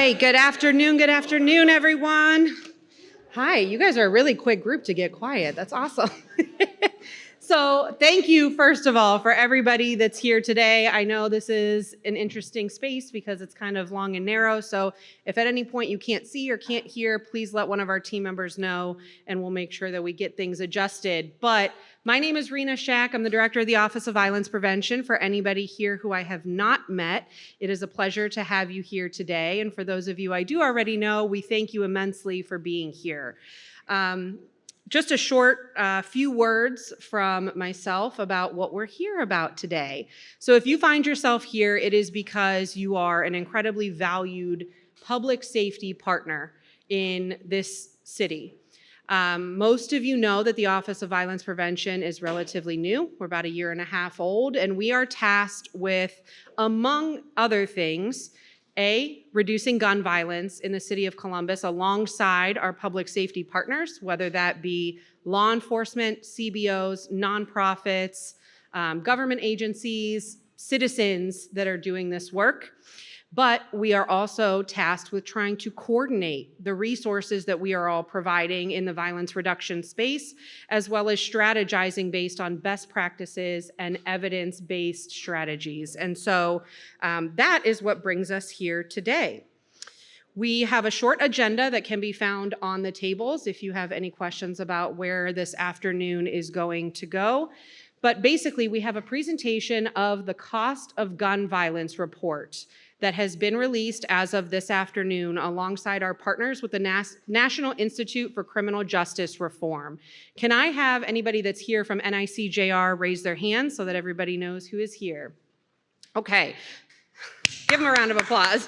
right, good afternoon, everyone. Hi, you guys are a really quick group to get quiet. That's awesome. So thank you, first of all, for everybody that's here today. I know this is an interesting space because it's kind of long and narrow. So if at any point you can't see or can't hear, please let one of our team members know and we'll make sure that we get things adjusted. But my name is Rena Shack. I'm the director of the Office of Violence Prevention. For anybody here who I have not met, it is a pleasure to have you here today. And for those of you I do already know, we thank you immensely for being here. Just a short few words from myself about what we're here about today. So if you find yourself here, it is because you are an incredibly valued public safety partner in this city. Most of you know that the Office of Violence Prevention is relatively new. We're about 1.5 years old, and we are tasked with, among other things, reducing gun violence in the city of Columbus alongside our public safety partners, whether that be law enforcement, CBOs, nonprofits, government agencies, citizens that are doing this work. But we are also tasked with trying to coordinate the resources that we are all providing in the violence reduction space, as well as strategizing based on best practices and evidence-based strategies. And so that is what brings us here today. We have a short agenda that can be found on the tables if you have any questions about where this afternoon is going to go. But basically, we have a presentation of the Cost of Gun Violence report that has been released as of this afternoon alongside our partners with the National Institute for Criminal Justice Reform. Can I have anybody that's here from NICJR raise their hand so that everybody knows who is here? Okay, give them a round of applause.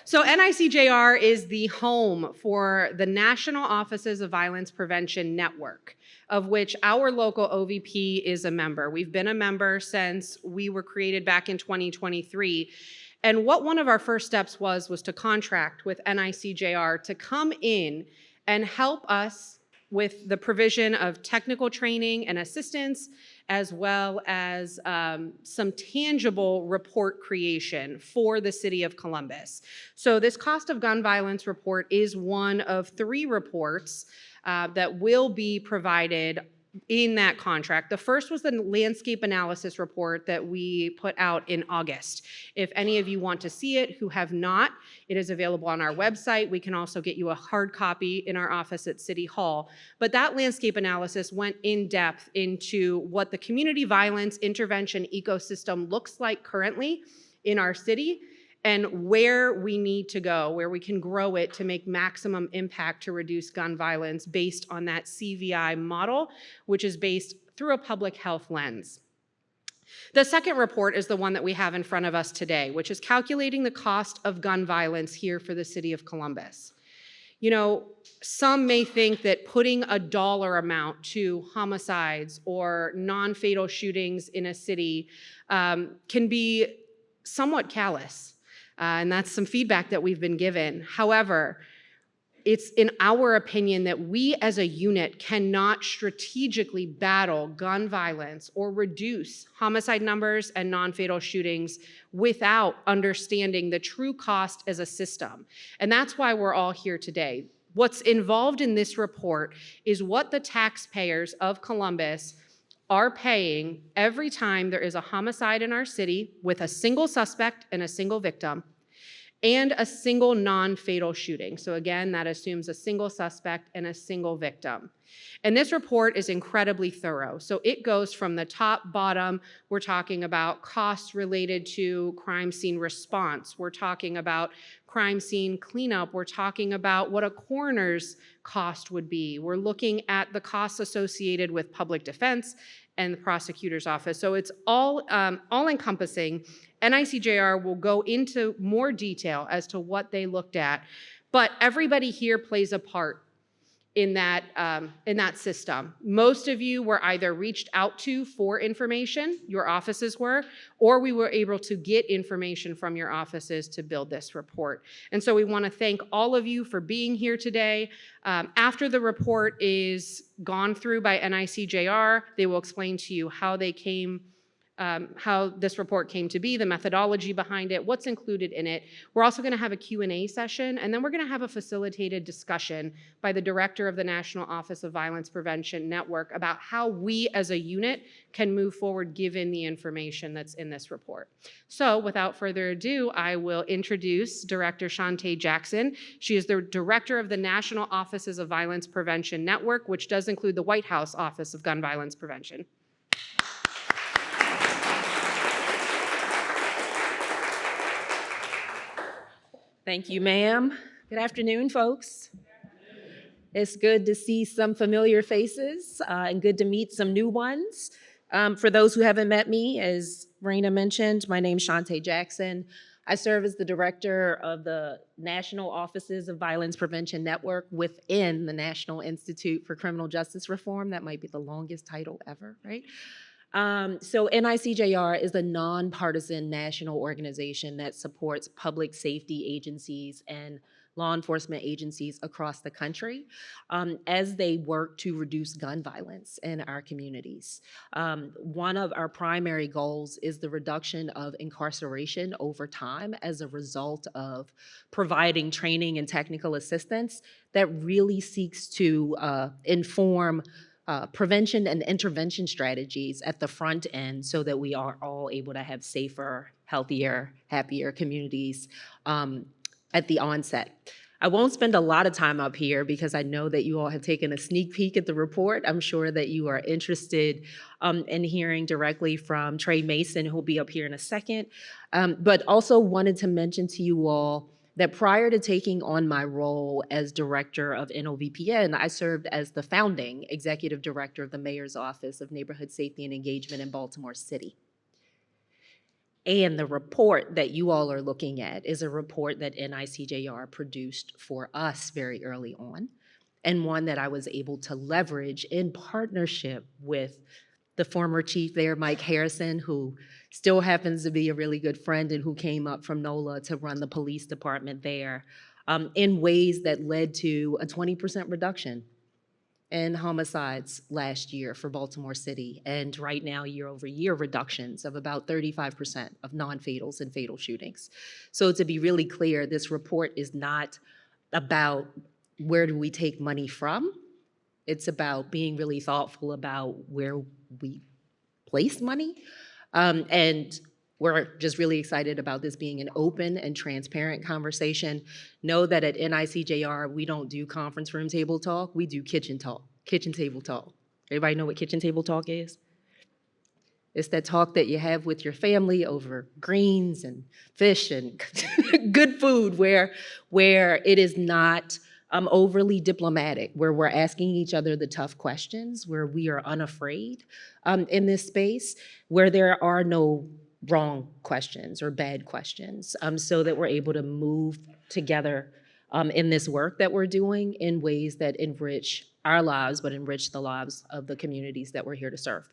So NICJR is the home for the National Offices of Violence Prevention Network, of which our local OVP is a member. We've been a member since we were created back in 2023. And what one of our first steps was to contract with NICJR to come in and help us with the provision of technical training and assistance, as well as some tangible report creation for the city of Columbus. So this Cost of Gun Violence report is one of 3 reports that will be provided in that contract. The first was the landscape analysis report that we put out in August. If any of you want to see it who have not, it is available on our website. We can also get you a hard copy in our office at City Hall. But that landscape analysis went in depth into what the community violence intervention ecosystem looks like currently in our city and where we need to go, where we can grow it to make maximum impact to reduce gun violence based on that CVI model, which is based through a public health lens. The second report is the one that we have in front of us today, which is calculating the cost of gun violence here for the city of Columbus. You know, some may think that putting a dollar amount to homicides or non-fatal shootings in a city can be somewhat callous. And that's some feedback that we've been given. However, it's in our opinion that we as a unit cannot strategically battle gun violence or reduce homicide numbers and non-fatal shootings without understanding the true cost as a system. And that's why we're all here today. What's involved in this report is what the taxpayers of Columbus are paying every time there is a homicide in our city with a single suspect and a single victim and a single non-fatal shooting. So again, that assumes a single suspect and a single victim. And this report is incredibly thorough. So it goes from the top, bottom. We're talking about costs related to crime scene response. We're talking about crime scene cleanup. We're talking about what a coroner's cost would be. We're looking at the costs associated with public defense and the prosecutor's office. So it's all encompassing. NICJR will go into more detail as to what they looked at, but everybody here plays a part in that system. Most of you were either reached out to for information, your offices were, or we were able to get information from your offices to build this report. And so we want to thank all of you for being here today. After the report is gone through by NICJR, they will explain to you how they came how this report came to be, the methodology behind it, what's included in it. We're also going to have a Q&A session, and then we're going to have a facilitated discussion by the director of the National Office of Violence Prevention Network about how we as a unit can move forward given the information that's in this report. So without further ado, I will introduce Director Shantae Jackson. She is the director of the National Offices of Violence Prevention Network, which does include the White House Office of Gun Violence Prevention. Thank you, ma'am. Good afternoon, folks. It's good to see some familiar faces and good to meet some new ones. For those who haven't met me, as Raina mentioned, my name is Shantae Jackson. I serve as the director of the National Offices of Violence Prevention Network within the National Institute for Criminal Justice Reform. That might be the longest title ever, right? So NICJR is a nonpartisan national organization that supports public safety agencies and law enforcement agencies across the country as they work to reduce gun violence in our communities. One of our primary goals is the reduction of incarceration over time as a result of providing training and technical assistance that really seeks to inform prevention and intervention strategies at the front end so that we are all able to have safer, healthier, happier communities at the onset. I won't spend a lot of time up here because I know that you all have taken a sneak peek at the report. I'm sure that you are interested in hearing directly from Trey Mason, who'll be up here in a second, but also wanted to mention to you all that prior to taking on my role as director of NOVPN, I served as the founding executive director of the Mayor's Office of Neighborhood Safety and Engagement in Baltimore City. And the report that you all are looking at is a report that NICJR produced for us very early on, and one that I was able to leverage in partnership with the former chief there, Mike Harrison, who still happens to be a really good friend and who came up from NOLA to run the police department there, in ways that led to a 20% reduction in homicides last year for Baltimore City, and right now year-over-year reductions of about 35% of non-fatals and fatal shootings. So to be really clear, this report is not about where do we take money from. It's about being really thoughtful about where we place money. And we're just really excited about this being an open and transparent conversation. Know that at NICJR, we don't do conference room table talk, we do kitchen talk, kitchen table talk. Everybody know what kitchen table talk is? It's that talk that you have with your family over greens and fish and good food where it is not overly diplomatic, where we're asking each other the tough questions, where we are unafraid in this space, where there are no wrong questions or bad questions, so that we're able to move together in this work that we're doing in ways that enrich our lives, but enrich the lives of the communities that we're here to serve.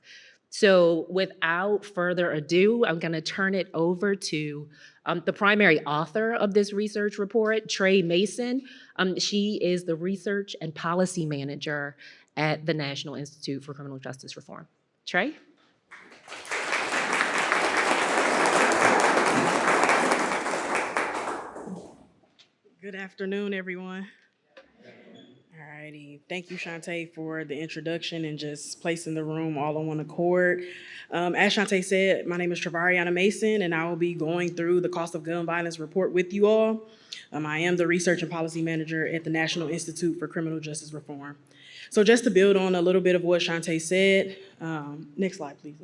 So without further ado, I'm gonna turn it over to the primary author of this research report, Trey Mason. She is the research and policy manager at the National Institute for Criminal Justice Reform. Trey? Good afternoon, everyone. Alrighty, thank you, Shantae, for the introduction and just placing the room all on one accord. As Shantae said, my name is Travariana Mason, and I will be going through the Cost of Gun Violence report with you all. I am the Research and Policy Manager at the National Institute for Criminal Justice Reform. So just to build on a little bit of what Shantae said, next slide, please.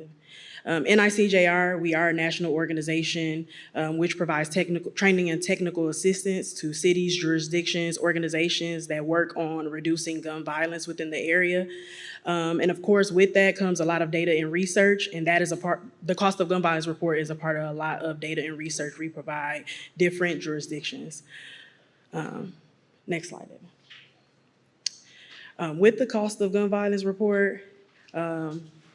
NICJR, we are a national organization which provides technical training and technical assistance to cities, jurisdictions, organizations that work on reducing gun violence within the area. And of course, with that comes a lot of data and research, and that is a part, the Cost of Gun Violence report is a part of a lot of data and research we provide different jurisdictions. Next slide. With the Cost of Gun Violence report,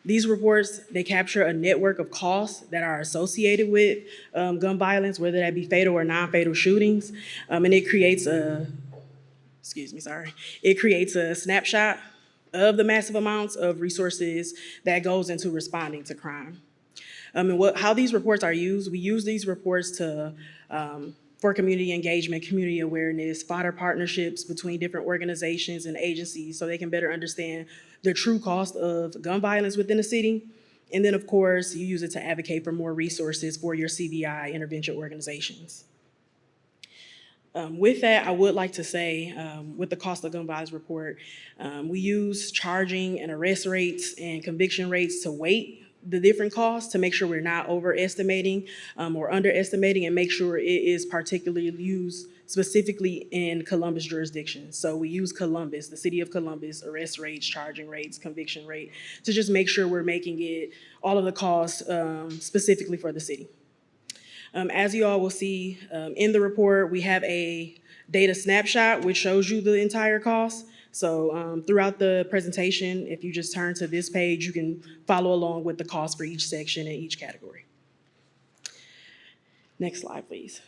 these reports, they capture a network of costs that are associated with gun violence, whether that be fatal or non-fatal shootings. And it creates a, it creates a snapshot of the massive amounts of resources that goes into responding to crime. And how these reports are used, we use these reports to for community engagement, community awareness, foster partnerships between different organizations and agencies so they can better understand the true cost of gun violence within the city. And then, of course, you use it to advocate for more resources for your CVI intervention organizations. With that, I would like to say, with the cost of gun violence report, we use charging and arrest rates and conviction rates to weight the different costs to make sure we're not overestimating or underestimating, and make sure it is particularly used specifically in Columbus jurisdiction. So we use Columbus, the city of Columbus, arrest rates, charging rates, conviction rate, to just make sure we're making it all of the costs specifically for the city. As you all will see in the report, we have a data snapshot which shows you the entire cost. So throughout the presentation, if you just turn to this page, you can follow along with the cost for each section and each category. Next slide, please.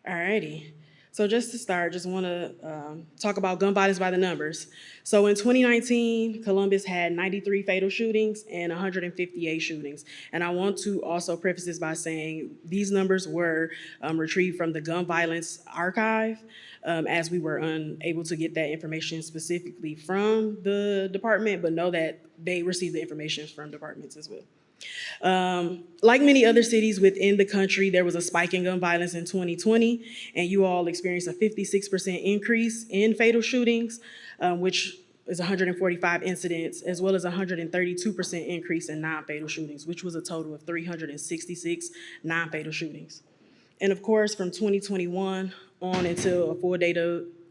Alrighty. So just to start, just want to talk about gun violence by the numbers. So in 2019, Columbus had 93 fatal shootings and 158 shootings. And I want to also preface this by saying these numbers were retrieved from the gun violence archive, as we were unable to get that information specifically from the department, but know that they received the information from departments as well. Like many other cities within the country, there was a spike in gun violence in 2020, and you all experienced a 56% increase in fatal shootings, which is 145 incidents, as well as a 132% increase in non-fatal shootings, which was a total of 366 non-fatal shootings. And of course, from 2021 on until a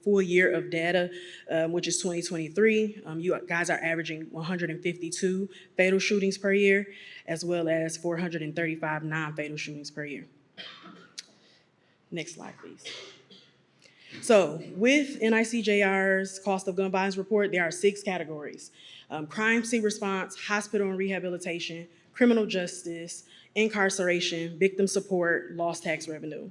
full year of data, which is 2023, you guys are averaging 152 fatal shootings per year, as well as 435 non-fatal shootings per year. Next slide, please. So with NICJR's cost of gun violence report, there are 6 categories: crime scene response, hospital and rehabilitation, criminal justice, incarceration, victim support, lost tax revenue.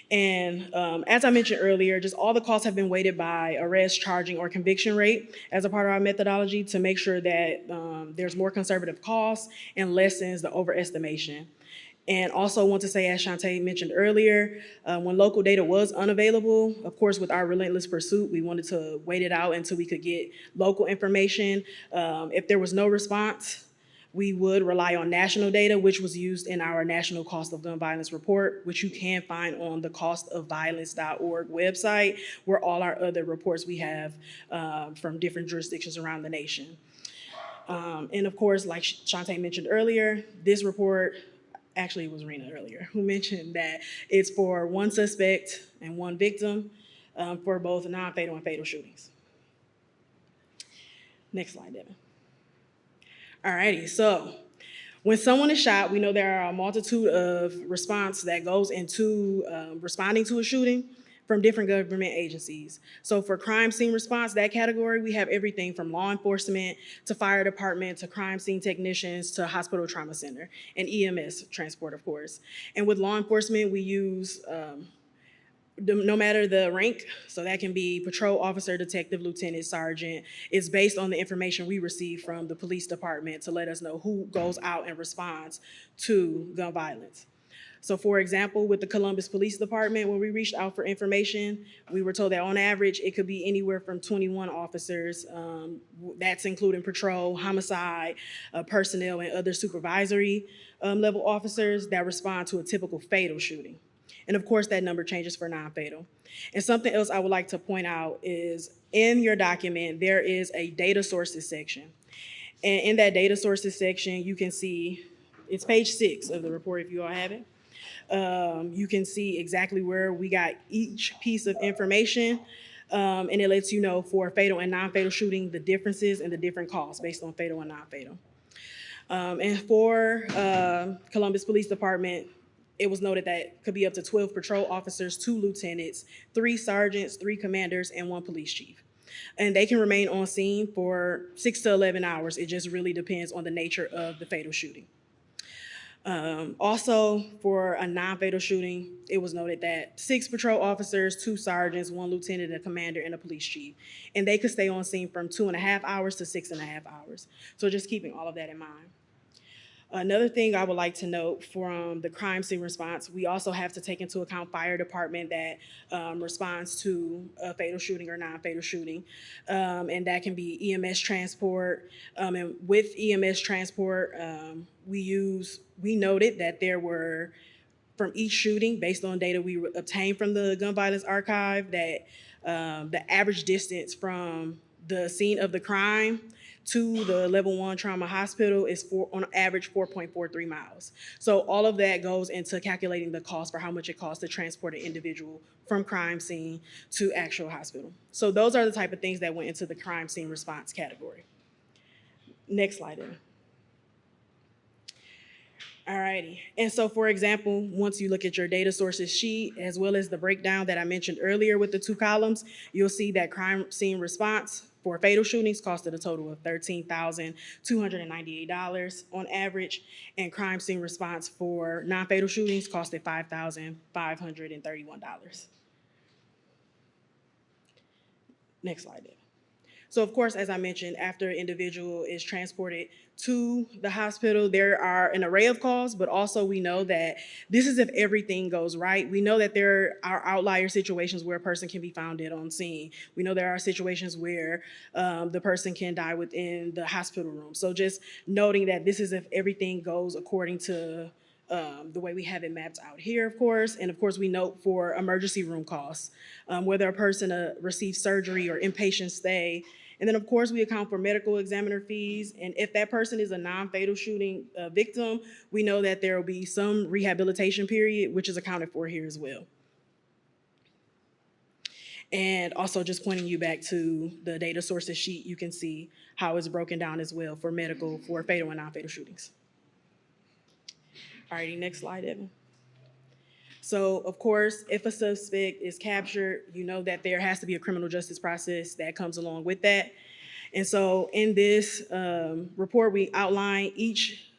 And as I mentioned earlier, just all the costs have been weighted by arrest, charging, or conviction rate as a part of our methodology to make sure that there's more conservative costs and lessens the overestimation. And also want to say, as Shantae mentioned earlier, when local data was unavailable, of course, with our relentless pursuit, we wanted to wait it out until we could get local information. If there was no response, we would rely on national data, which was used in our National Cost of Gun Violence Report, which you can find on the costofviolence.org website, where all our other reports we have from different jurisdictions around the nation. And of course, like Shantae mentioned earlier, this report, actually it was Rena earlier, who mentioned that it's for one suspect and one victim for both non-fatal and fatal shootings. Next slide, Devin. Alrighty, so when someone is shot, we know there are a multitude of response that goes into responding to a shooting from different government agencies. So for crime scene response, that category, we have everything from law enforcement to fire department to crime scene technicians to hospital trauma center and EMS transport, of course. And with law enforcement, we use no matter the rank, so that can be patrol officer, detective, lieutenant, sergeant. It's based on the information we receive from the police department to let us know who goes out and responds to gun violence. So for example, with the Columbus Police Department, when we reached out for information, we were told that on average, it could be anywhere from 21 officers. That's including patrol, homicide, personnel, and other supervisory level officers that respond to a typical fatal shooting. And of course, that number changes for non-fatal. And something else I would like to point out is in your document, there is a data sources section. And in that data sources section, you can see, it's page 6 of the report if you all have it. You can see exactly where we got each piece of information. And it lets you know for fatal and non-fatal shooting, the differences and the different costs based on fatal and non-fatal. And for Columbus Police Department, it was noted that could be up to 12 patrol officers, 2 lieutenants, 3 sergeants, 3 commanders, and 1 police chief. And they can remain on scene for 6 to 11 hours. It just really depends on the nature of the fatal shooting. Also, for a non-fatal shooting, it was noted that 6 patrol officers, 2 sergeants, 1 lieutenant, a commander, and a police chief. And they could stay on scene from 2.5 hours to 6.5 hours. So just keeping all of that in mind. Another thing I would like to note from the crime scene response, we also have to take into account fire department that responds to a fatal shooting or non-fatal shooting. And that can be EMS transport. And with EMS transport, we noted that there were, from each shooting, based on data we obtained from the gun violence archive, that the average distance from the scene of the crime to the level 1 trauma hospital is on average 4.43 miles. So all of that goes into calculating the cost for how much it costs to transport an individual from crime scene to actual hospital. So those are the type of things that went into the crime scene response category. Next slide. Alrighty, and so for example, once you look at your data sources sheet, as well as the breakdown that I mentioned earlier with the 2 columns, you'll see that crime scene response for fatal shootings costed a total of $13,298 on average, and crime scene response for non-fatal shootings costed $5,531. Next slide, Deb. So of course, as I mentioned, after an individual is transported to the hospital, there are an array of calls, but also we know that this is if everything goes right. We know that there are outlier situations where a person can be found dead on scene. We know there are situations where the person can die within the hospital room. So just noting that this is if everything goes according to the way we have it mapped out here, of course. And of course, we note for emergency room costs, whether a person receives surgery or inpatient stay. And then, of course, we account for medical examiner fees. And if that person is a non-fatal shooting victim, we know that there will be some rehabilitation period, which is accounted for here as well. And also just pointing you back to the data sources sheet, you can see how it's broken down as well for medical, for fatal and non-fatal shootings. Alrighty, next slide, Evan. So, of course, if a suspect is captured, you know that there has to be a criminal justice process that comes along with that. And so in this report, we outline each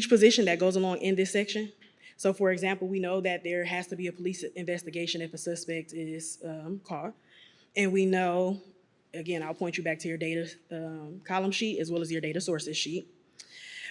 position that goes along in this section. So for example, we know that there has to be a police investigation if a suspect is caught. And we know, again, I'll point you back to your data column sheet as well as your data sources sheet.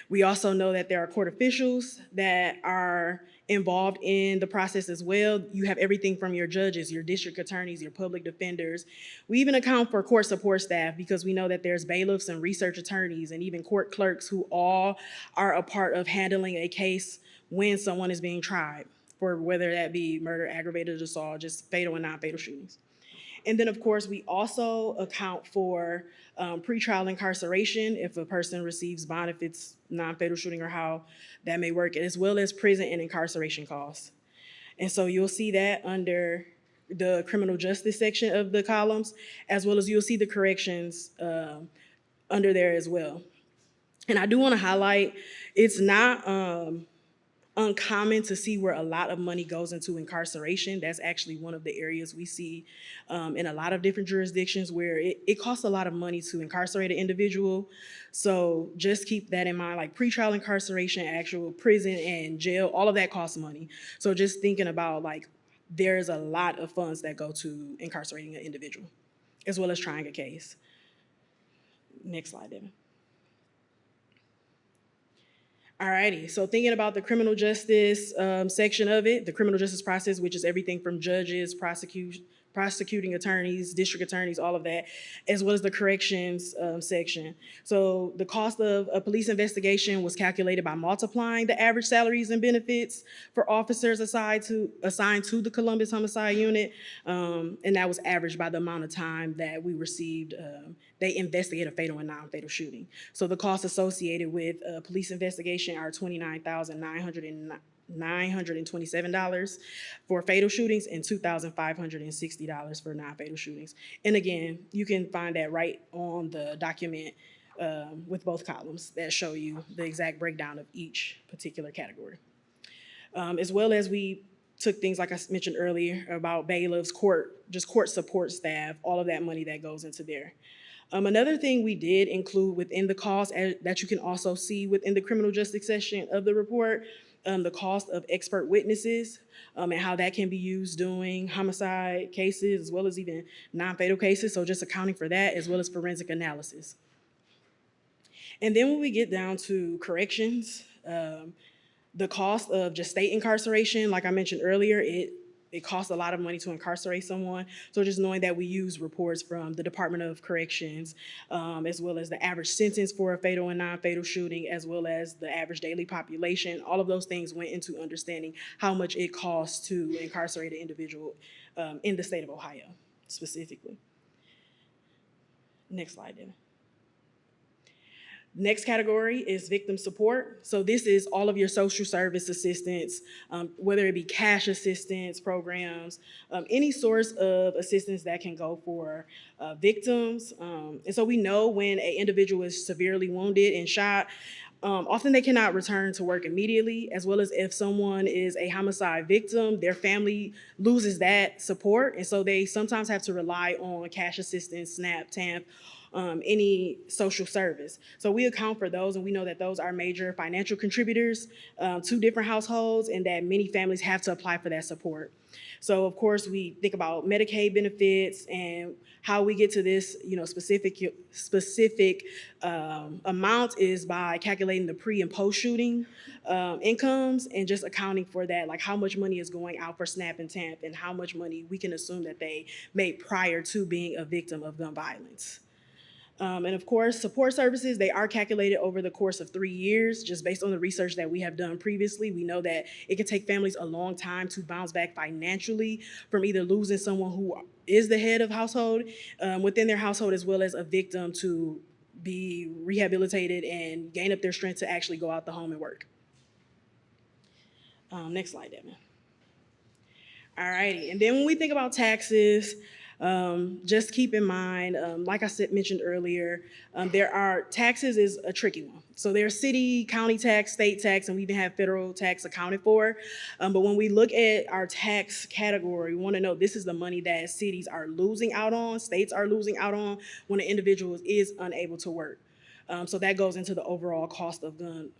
We also know that there are court officials that are involved in the process as well. You have everything from your judges, your district attorneys, your public defenders. We even account for court support staff because we know that there's bailiffs and research attorneys and even court clerks who all are a part of handling a case when someone is being tried for whether that be murder, aggravated assault, just fatal and non-fatal shootings. And then, of course, we also account for pretrial incarceration if a person receives bond, if it's non-fatal shooting or how that may work, as well as prison and incarceration costs. And so you'll see that under the criminal justice section of the columns, as well as you'll see the corrections under there as well. And I do want to highlight, it's not uncommon to see where a lot of money goes into incarceration. That's actually one of the areas we see in a lot of different jurisdictions where it costs a lot of money to incarcerate an individual. So just keep that in mind, like pretrial incarceration, actual prison and jail, all of that costs money. So just thinking about like, there's a lot of funds that go to incarcerating an individual, as well as trying a case. Next slide, Devin. Alrighty, so thinking about the criminal justice section of it, the criminal justice process, which is everything from judges, prosecuting attorneys, district attorneys, all of that, as well as the corrections section. So the cost of a police investigation was calculated by multiplying the average salaries and benefits for officers assigned to the Columbus Homicide Unit, and that was averaged by the amount of time that we received they investigate a fatal and non-fatal shooting. So the costs associated with a police investigation are $29,927 for fatal shootings and $2,560 for non-fatal shootings. And again, you can find that right on the document with both columns that show you the exact breakdown of each particular category. As well as we took things like I mentioned earlier about bailiffs, court support staff, all of that money that goes into there. Another thing we did include within the cost that you can also see within the criminal justice section of the report, the cost of expert witnesses and how that can be used doing homicide cases as well as even non-fatal cases. So just accounting for that as well as forensic analysis. And then when we get down to corrections, the cost of just state incarceration, like I mentioned earlier, it costs a lot of money to incarcerate someone. So just knowing that we use reports from the Department of Corrections, as well as the average sentence for a fatal and non-fatal shooting, as well as the average daily population, all of those things went into understanding how much it costs to incarcerate an individual in the state of Ohio specifically. Next slide, Devin. Next category is victim support. So this is all of your social service assistance, whether it be cash assistance programs, any source of assistance that can go for victims. And so we know when an individual is severely wounded and shot, often they cannot return to work immediately, as well as if someone is a homicide victim, their family loses that support. And so they sometimes have to rely on cash assistance, SNAP, TAMP, any social service. So we account for those, and we know that those are major financial contributors to different households, and that many families have to apply for that support. So of course we think about Medicaid benefits and how we get to this, specific amount is by calculating the pre and post shooting incomes and just accounting for that, like how much money is going out for SNAP and TAMP and how much money we can assume that they made prior to being a victim of gun violence. And of course, support services, they are calculated over the course of 3 years, just based on the research that we have done previously. We know that it can take families a long time to bounce back financially from either losing someone who is the head of household within their household, as well as a victim to be rehabilitated and gain up their strength to actually go out the home and work. Next slide, Devin. All righty, and then when we think about taxes, just keep in mind, like I mentioned earlier, there are taxes is a tricky one. So there's city, county tax, state tax, and we even have federal tax accounted for. But when we look at our tax category, we want to know this is the money that cities are losing out on, states are losing out on when an individual is unable to work. So that goes into the overall cost of gun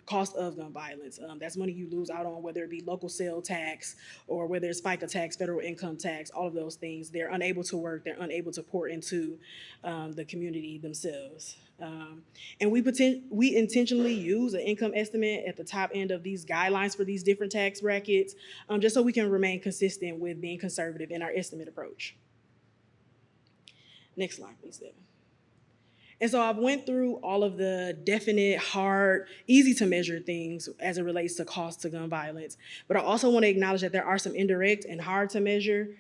violence. That's money you lose out on, whether it be local sale tax or whether it's FICA tax, federal income tax, all of those things. They're unable to work. They're unable to pour into the community themselves. And we intentionally use an income estimate at the top end of these guidelines for these different tax brackets, just so we can remain consistent with being conservative in our estimate approach. Next slide, please, Devin. And so I've went through all of the definite, hard, easy to measure things as it relates to cost to gun violence. But I also want to acknowledge that there are some indirect and hard to measure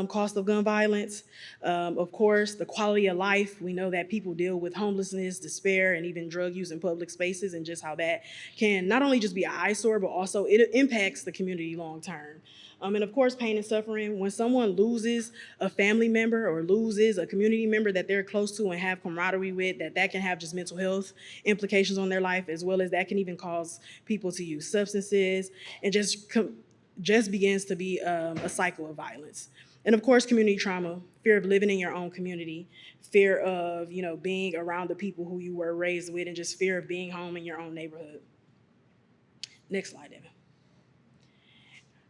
cost of gun violence. Of course, the quality of life. We know that people deal with homelessness, despair, and even drug use in public spaces, and just how that can not only just be an eyesore, but also it impacts the community long term. And of course, pain and suffering. When someone loses a family member or loses a community member that they're close to and have camaraderie with, that can have just mental health implications on their life, as well as that can even cause people to use substances and just begins to be a cycle of violence. And of course, community trauma, fear of living in your own community, fear of being around the people who you were raised with, and just fear of being home in your own neighborhood. Next slide, Evan.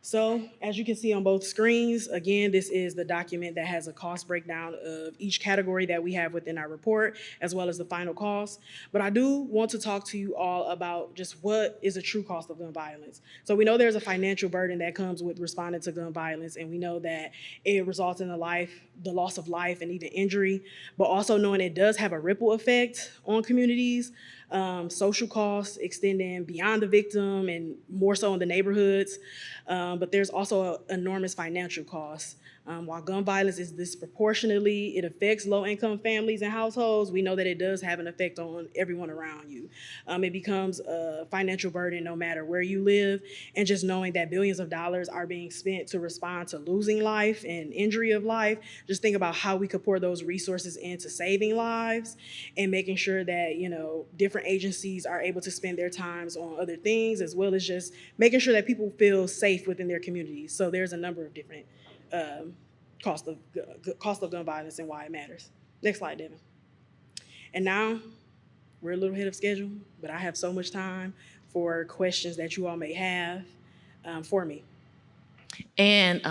So as you can see on both screens, again, this is the document that has a cost breakdown of each category that we have within our report, as well as the final cost. But I do want to talk to you all about just what is a true cost of gun violence. So we know there's a financial burden that comes with responding to gun violence, and we know that it results in the loss of life and even injury, but also knowing it does have a ripple effect on communities, social costs extending beyond the victim and more so in the neighborhoods. But there's also enormous financial costs. While gun violence is disproportionately, it affects low-income families and households, we know that it does have an effect on everyone around you. It becomes a financial burden no matter where you live, and just knowing that billions of dollars are being spent to respond to losing life and injury of life, just think about how we could pour those resources into saving lives and making sure that, different agencies are able to spend their times on other things, as well as just making sure that people feel safe within their communities. So there's a number of different cost of gun violence and why it matters. Next slide, Devin. And now we're a little ahead of schedule, but I have so much time for questions that you all may have for me. And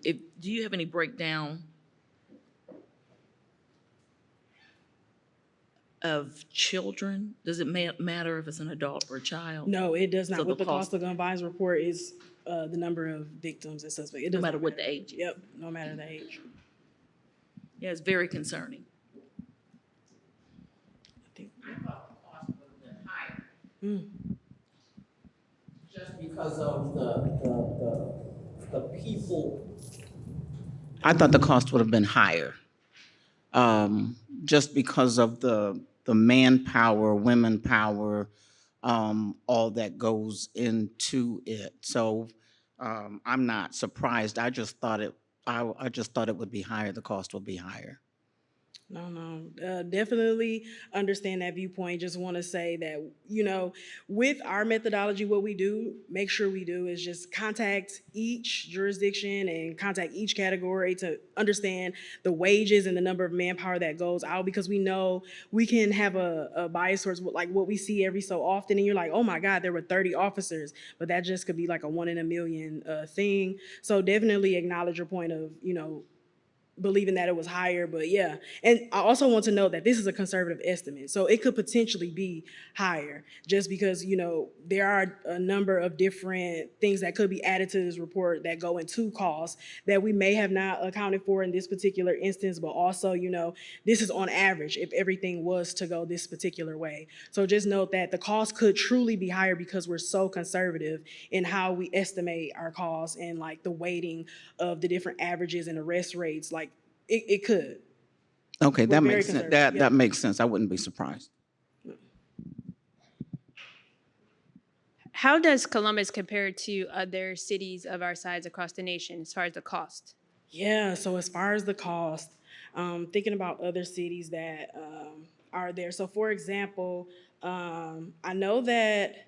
do you have any breakdown of children? Does it matter if it's an adult or a child? No, it does So not. the With the cost, cost of gun violence report is the number of victims and suspects. It no does matter not what matter. the age is? Yep, no matter the age. Yeah, it's very concerning. I think. Just because of the people. I thought the cost would have been higher, just because of the manpower, women power, all that goes into it. So I'm not surprised. I just thought it would be higher. The cost would be higher. No, definitely understand that viewpoint. Just want to say that, with our methodology, what we do, make sure we do is just contact each jurisdiction and contact each category to understand the wages and the number of manpower that goes out, because we know we can have a bias towards what we see every so often. And you're like, oh my God, there were 30 officers, but that just could be like a 1 in a million thing. So definitely acknowledge your point of, believing that it was higher, but yeah. And I also want to know that this is a conservative estimate, so it could potentially be higher, just because, there are a number of different things that could be added to this report that go into costs that we may have not accounted for in this particular instance, but also, this is on average if everything was to go this particular way. So just note that the cost could truly be higher because we're so conservative in how we estimate our costs and like the weighting of the different averages and arrest rates. Like it could. Okay, We're that very makes sense. conservative. That makes sense. I wouldn't be surprised. How does Columbus compare to other cities of our size across the nation as far as the cost? Yeah, so as far as the cost, thinking about other cities that are there. So for example, I know that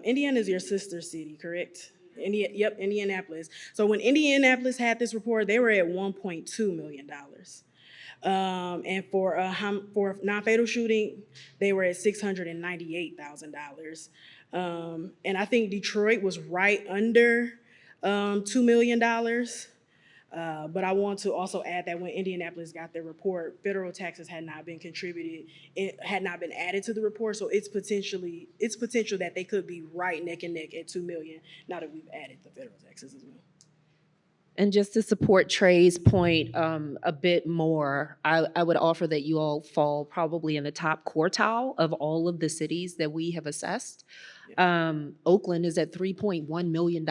Indiana is your sister city, correct? Yep, Indianapolis. So when Indianapolis had this report, they were at $1.2 million. And for a non-fatal shooting, they were at $698,000. And I think Detroit was right under $2 million. But I want to also add that when Indianapolis got their report, federal taxes had not been contributed, it had not been added to the report. So it's potential that they could be right neck and neck at 2 million, now that we've added the federal taxes as well. And just to support Trey's point a bit more, I would offer that you all fall probably in the top quartile of all of the cities that we have assessed. Oakland is at $3.1 million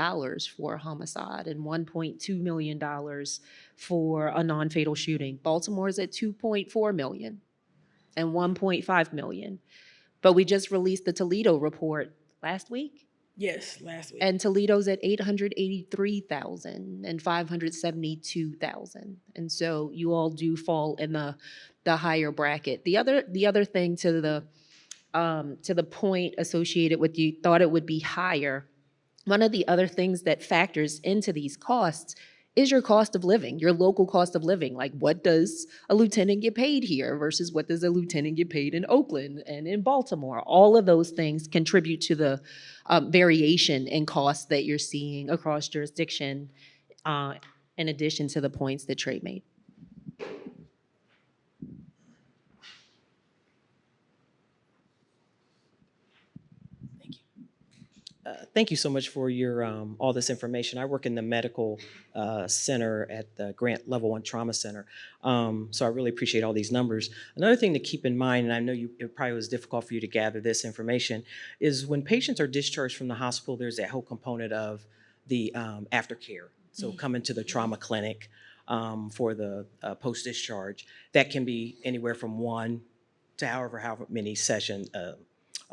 for a homicide and $1.2 million for a non-fatal shooting. Baltimore is at $2.4 million and $1.5 million. But we just released the Toledo report last week. Yes, last week. And Toledo's at 883,000 and 572,000. And so you all do fall in the higher bracket. The other thing to the point associated with you thought it would be higher, one of the other things that factors into these costs is your cost of living, your local cost of living. Like, what does a lieutenant get paid here versus what does a lieutenant get paid in Oakland and in Baltimore? All of those things contribute to the variation in costs that you're seeing across jurisdiction, in addition to the points that Trey made. Thank you so much for your all this information. I work in the medical center at the Grant Level 1 Trauma Center, so I really appreciate all these numbers. Another thing to keep in mind, and I know it probably was difficult for you to gather this information, is when patients are discharged from the hospital, there's that whole component of the aftercare. So coming to the trauma clinic for the post-discharge, that can be anywhere from 1 to however many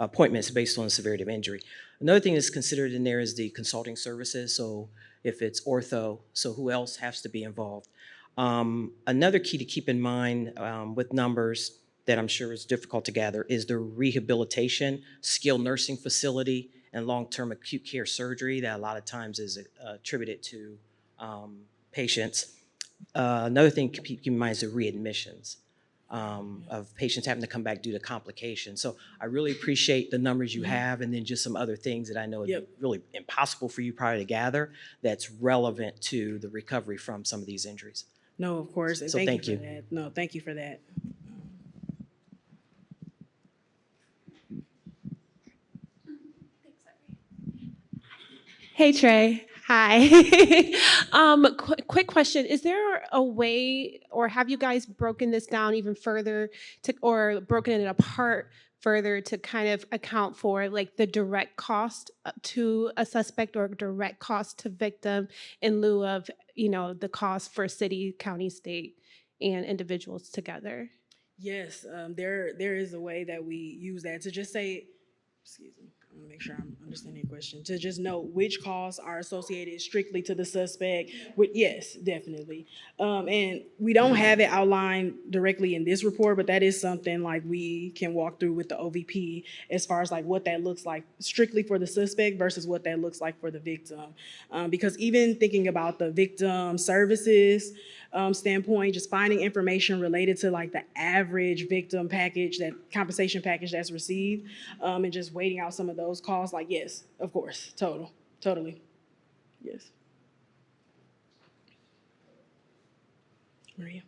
appointments based on the severity of injury. Another thing that's considered in there is the consulting services. So if it's ortho, so who else has to be involved? Another key to keep in mind with numbers that I'm sure is difficult to gather is the rehabilitation, skilled nursing facility, and long-term acute care surgery that a lot of times is attributed to patients. Another thing to keep in mind is the readmissions. Of patients having to come back due to complications. So I really appreciate the numbers you have, and then just some other things that I know are really impossible for you probably to gather that's relevant to the recovery from some of these injuries. No, of course, and So thank thank you you. for that. No, thank you for that. Hey Trey. Hi. Quick question. Is there a way, or have you guys broken this down even further or broken it apart further to kind of account for like the direct cost to a suspect or direct cost to victim in lieu of, the cost for city, county, state, and individuals together? Yes, there is a way that we use that to just say, excuse me, I want to make sure I'm understanding your question, to just know which costs are associated strictly to the suspect. With, yes, definitely. And we don't have it outlined directly in this report, but that is something like we can walk through with the OVP as far as like what that looks like strictly for the suspect versus what that looks like for the victim. Because even thinking about the victim services standpoint, just finding information related to like the average victim package, that compensation package that's received, and just waiting out some of those costs. Like, yes, of course, totally, yes. Maria.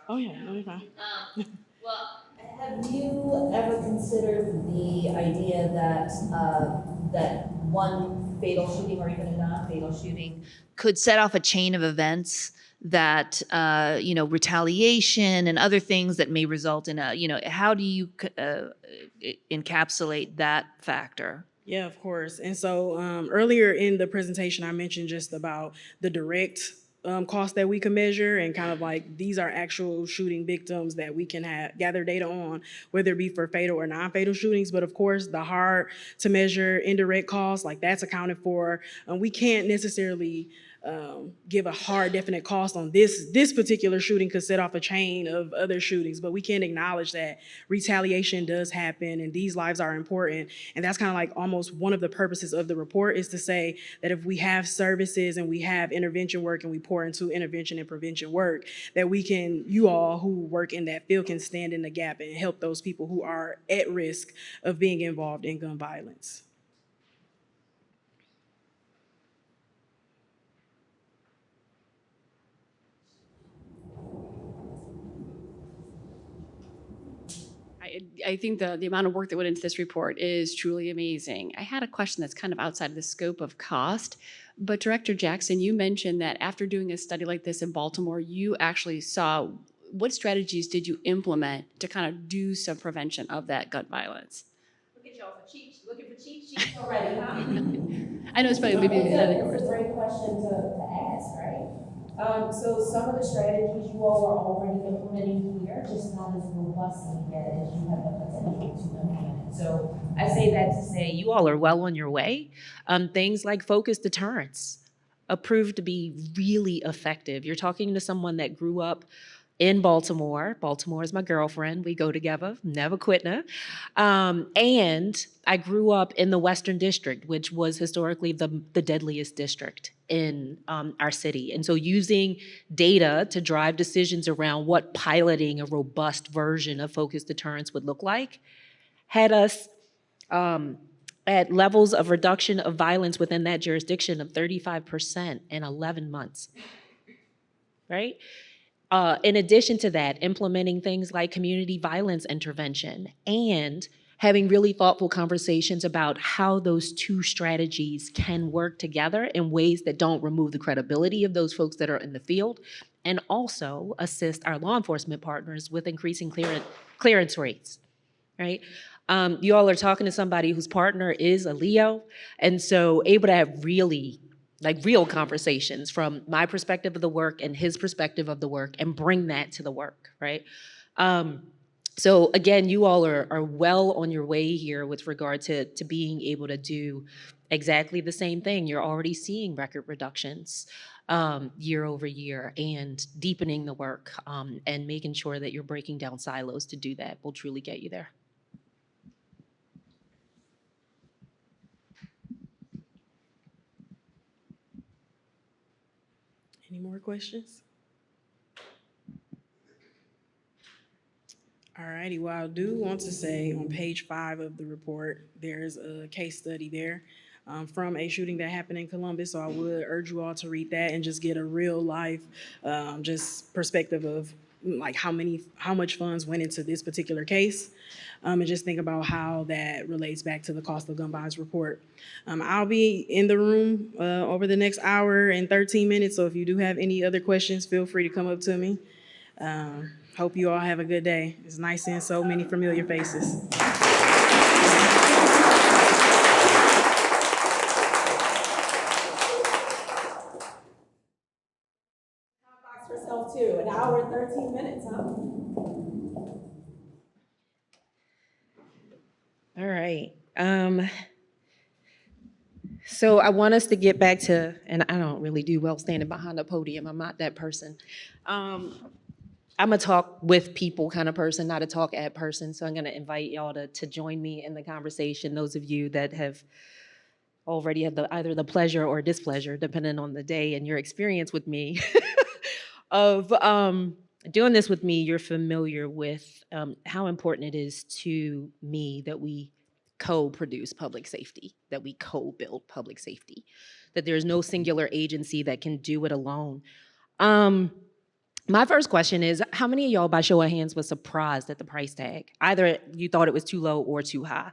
Oh yeah, no, you're fine. Have you ever considered the idea that that one fatal shooting or even a non-fatal shooting could set off a chain of events that retaliation and other things that may result in a how do you encapsulate that factor? Yeah, of course. And so earlier in the presentation, I mentioned just about the direct cost that we can measure, and kind of like these are actual shooting victims that we can gather data on, whether it be for fatal or non-fatal shootings. But of course, the hard to measure indirect costs, like that's accounted for. We can't necessarily give a hard, definite cost on this particular shooting could set off a chain of other shootings, but we can acknowledge that retaliation does happen and these lives are important. And that's kind of like almost one of the purposes of the report, is to say that if we have services and we have intervention work and we pour into intervention and prevention work, that we can, you all who work in that field can stand in the gap and help those people who are at risk of being involved in gun violence. I think the amount of work that went into this report is truly amazing. I had a question that's kind of outside of the scope of cost, but Director Jackson, you mentioned that after doing a study like this in Baltimore, you actually saw what strategies did you implement to kind of do some prevention of that gun violence? Look at y'all for looking for cheat sheets already, huh? I know it's probably maybe none of yours. It's a great question to ask, right? So some of the strategies you all are already implementing here, just not as robustly yet as you have the potential to implement. So I say that to say you all are well on your way. Things like focused deterrence proved to be really effective. You're talking to someone that grew up in Baltimore. Baltimore is my girlfriend. We go together, never quitting her. And I grew up in the Western District, which was historically the deadliest district in our city. And so using data to drive decisions around what piloting a robust version of focused deterrence would look like had us at levels of reduction of violence within that jurisdiction of 35% in 11 months, right? In addition to that, implementing things like community violence intervention and having really thoughtful conversations about how those two strategies can work together in ways that don't remove the credibility of those folks that are in the field, and also assist our law enforcement partners with increasing clearance rates, right? You all are talking to somebody whose partner is a Leo, and so able to have really real conversations from my perspective of the work and his perspective of the work, and bring that to the work, right? So again, you all are well on your way here with regard to being able to do exactly the same thing. You're already seeing record reductions year over year, and deepening the work and making sure that you're breaking down silos to do that will truly get you there. Any more questions? All righty, well, I do want to say on page 5 of the report, there's a case study there from a shooting that happened in Columbus. So I would urge you all to read that and just get a real life just perspective of like how much funds went into this particular case, and just think about how that relates back to the cost of gun violence report. I'll be in the room over the next hour and 13 minutes, so if you do have any other questions, feel free to come up to me. Hope you all have a good day. It's nice seeing so many familiar faces. Herself too, an hour and 13 minutes, huh? All right. So I want us to get back to, and I don't really do well standing behind a podium. I'm not that person. I'm a talk with people kind of person, not a talk at person. So I'm going to invite y'all to join me in the conversation. Those of you that have already had either the pleasure or displeasure, depending on the day and your experience with me, of doing this with me, you're familiar with how important it is to me that we co-produce public safety, that we co-build public safety, that there's no singular agency that can do it alone. My first question is, how many of y'all, by show of hands, was surprised at the price tag? Either you thought it was too low or too high.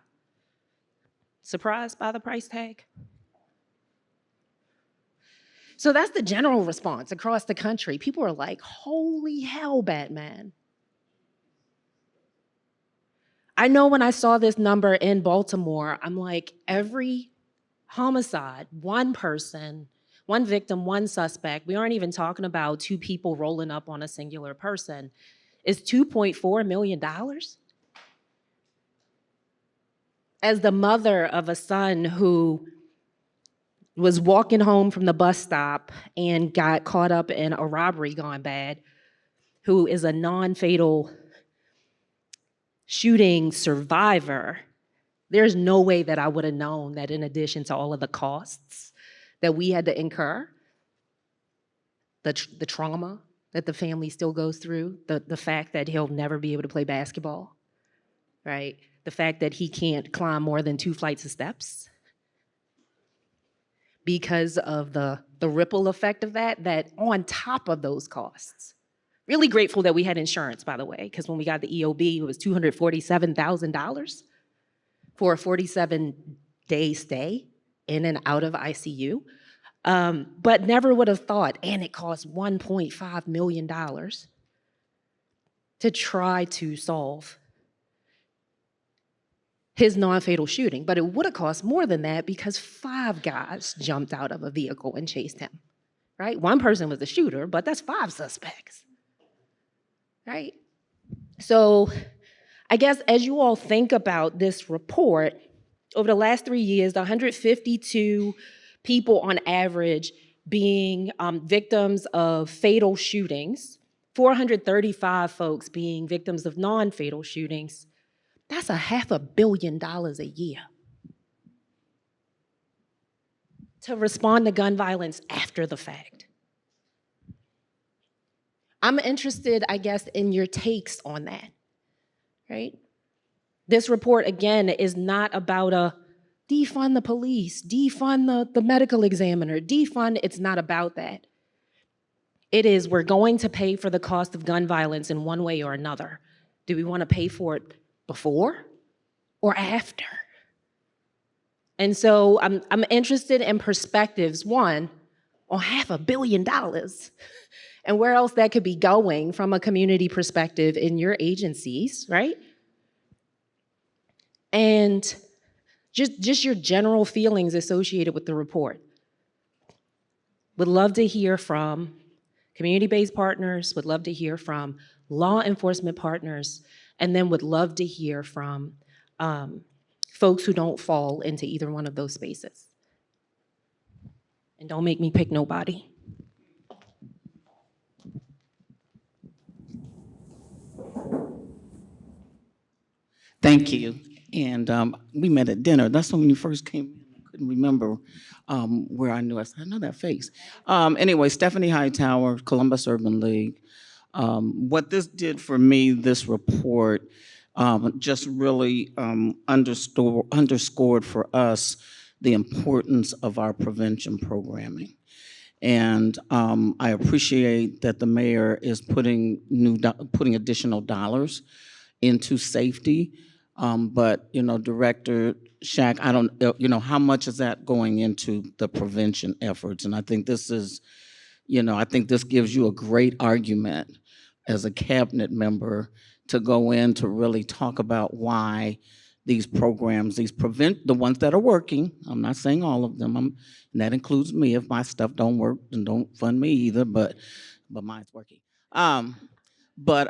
Surprised by the price tag? So that's the general response across the country. People are like, holy hell, Batman. I know when I saw this number in Baltimore, I'm like, every homicide, one person, one victim, one suspect, we aren't even talking about two people rolling up on a singular person, is $2.4 million? As the mother of a son who was walking home from the bus stop and got caught up in a robbery gone bad, who is a non-fatal shooting survivor, there's no way that I would have known that in addition to all of the costs that we had to incur, the trauma that the family still goes through, the fact that he'll never be able to play basketball, right? The fact that he can't climb more than 2 flights of steps because of the ripple effect of that on top of those costs. Really grateful that we had insurance, by the way, because when we got the EOB, it was $247,000 for a 47-day stay in and out of ICU. But never would have thought, and it cost $1.5 million to try to solve his non-fatal shooting. But it would have cost more than that because 5 guys jumped out of a vehicle and chased him, right? One person was the shooter, but that's 5 suspects, right? So I guess as you all think about this report, over the last 3 years, the 152 people on average being victims of fatal shootings, 435 folks being victims of non-fatal shootings, that's $500 million a year to respond to gun violence after the fact. I'm interested, I guess, in your takes on that, right? This report, again, is not about a defund the police, defund the medical examiner, defund, it's not about that. It is, we're going to pay for the cost of gun violence in one way or another. Do we want to pay for it before or after? And so I'm interested in perspectives, one, on $500 million and where else that could be going from a community perspective in your agencies, right? And just your general feelings associated with the report. Would love to hear from community-based partners, would love to hear from law enforcement partners, and then would love to hear from folks who don't fall into either one of those spaces. And don't make me pick nobody. Thank you. And we met at dinner. That's when you first came in. I couldn't remember where I knew. I said, I know that face. Anyway, Stephanie Hightower, Columbus Urban League. What this did for me, this report, just really underscored for us the importance of our prevention programming. And I appreciate that the mayor is putting putting additional dollars into safety. But, you know, Director Shack, I don't, you know, how much is that going into the prevention efforts? And I think this is, you know, I think this gives you a great argument as a cabinet member to go in to really talk about why these programs, the ones that are working, I'm not saying all of them, and that includes me. If my stuff don't work, then don't fund me either, but mine's working. Um, but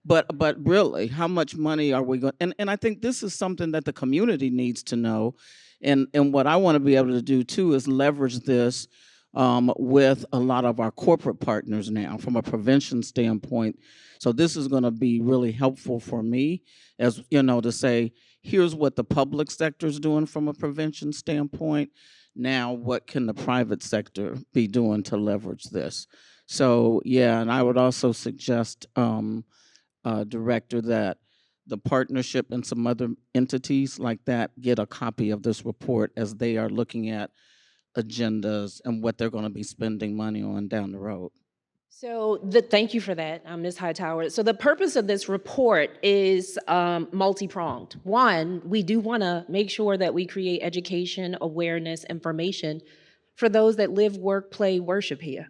but really, how much money are we going? And I think this is something that the community needs to know, and what I want to be able to do too is leverage this with a lot of our corporate partners now from a prevention standpoint. So this is going to be really helpful for me, as you know, to say, here's what the public sector is doing from a prevention standpoint. Now, what can the private sector be doing to leverage this? So yeah, and I would also suggest, Director, that the partnership and some other entities like that get a copy of this report as they are looking at agendas and what they're going to be spending money on down the road. So thank you for that, Ms. Hightower. So the purpose of this report is multi-pronged. One, we do want to make sure that we create education, awareness, information for those that live, work, play, worship here.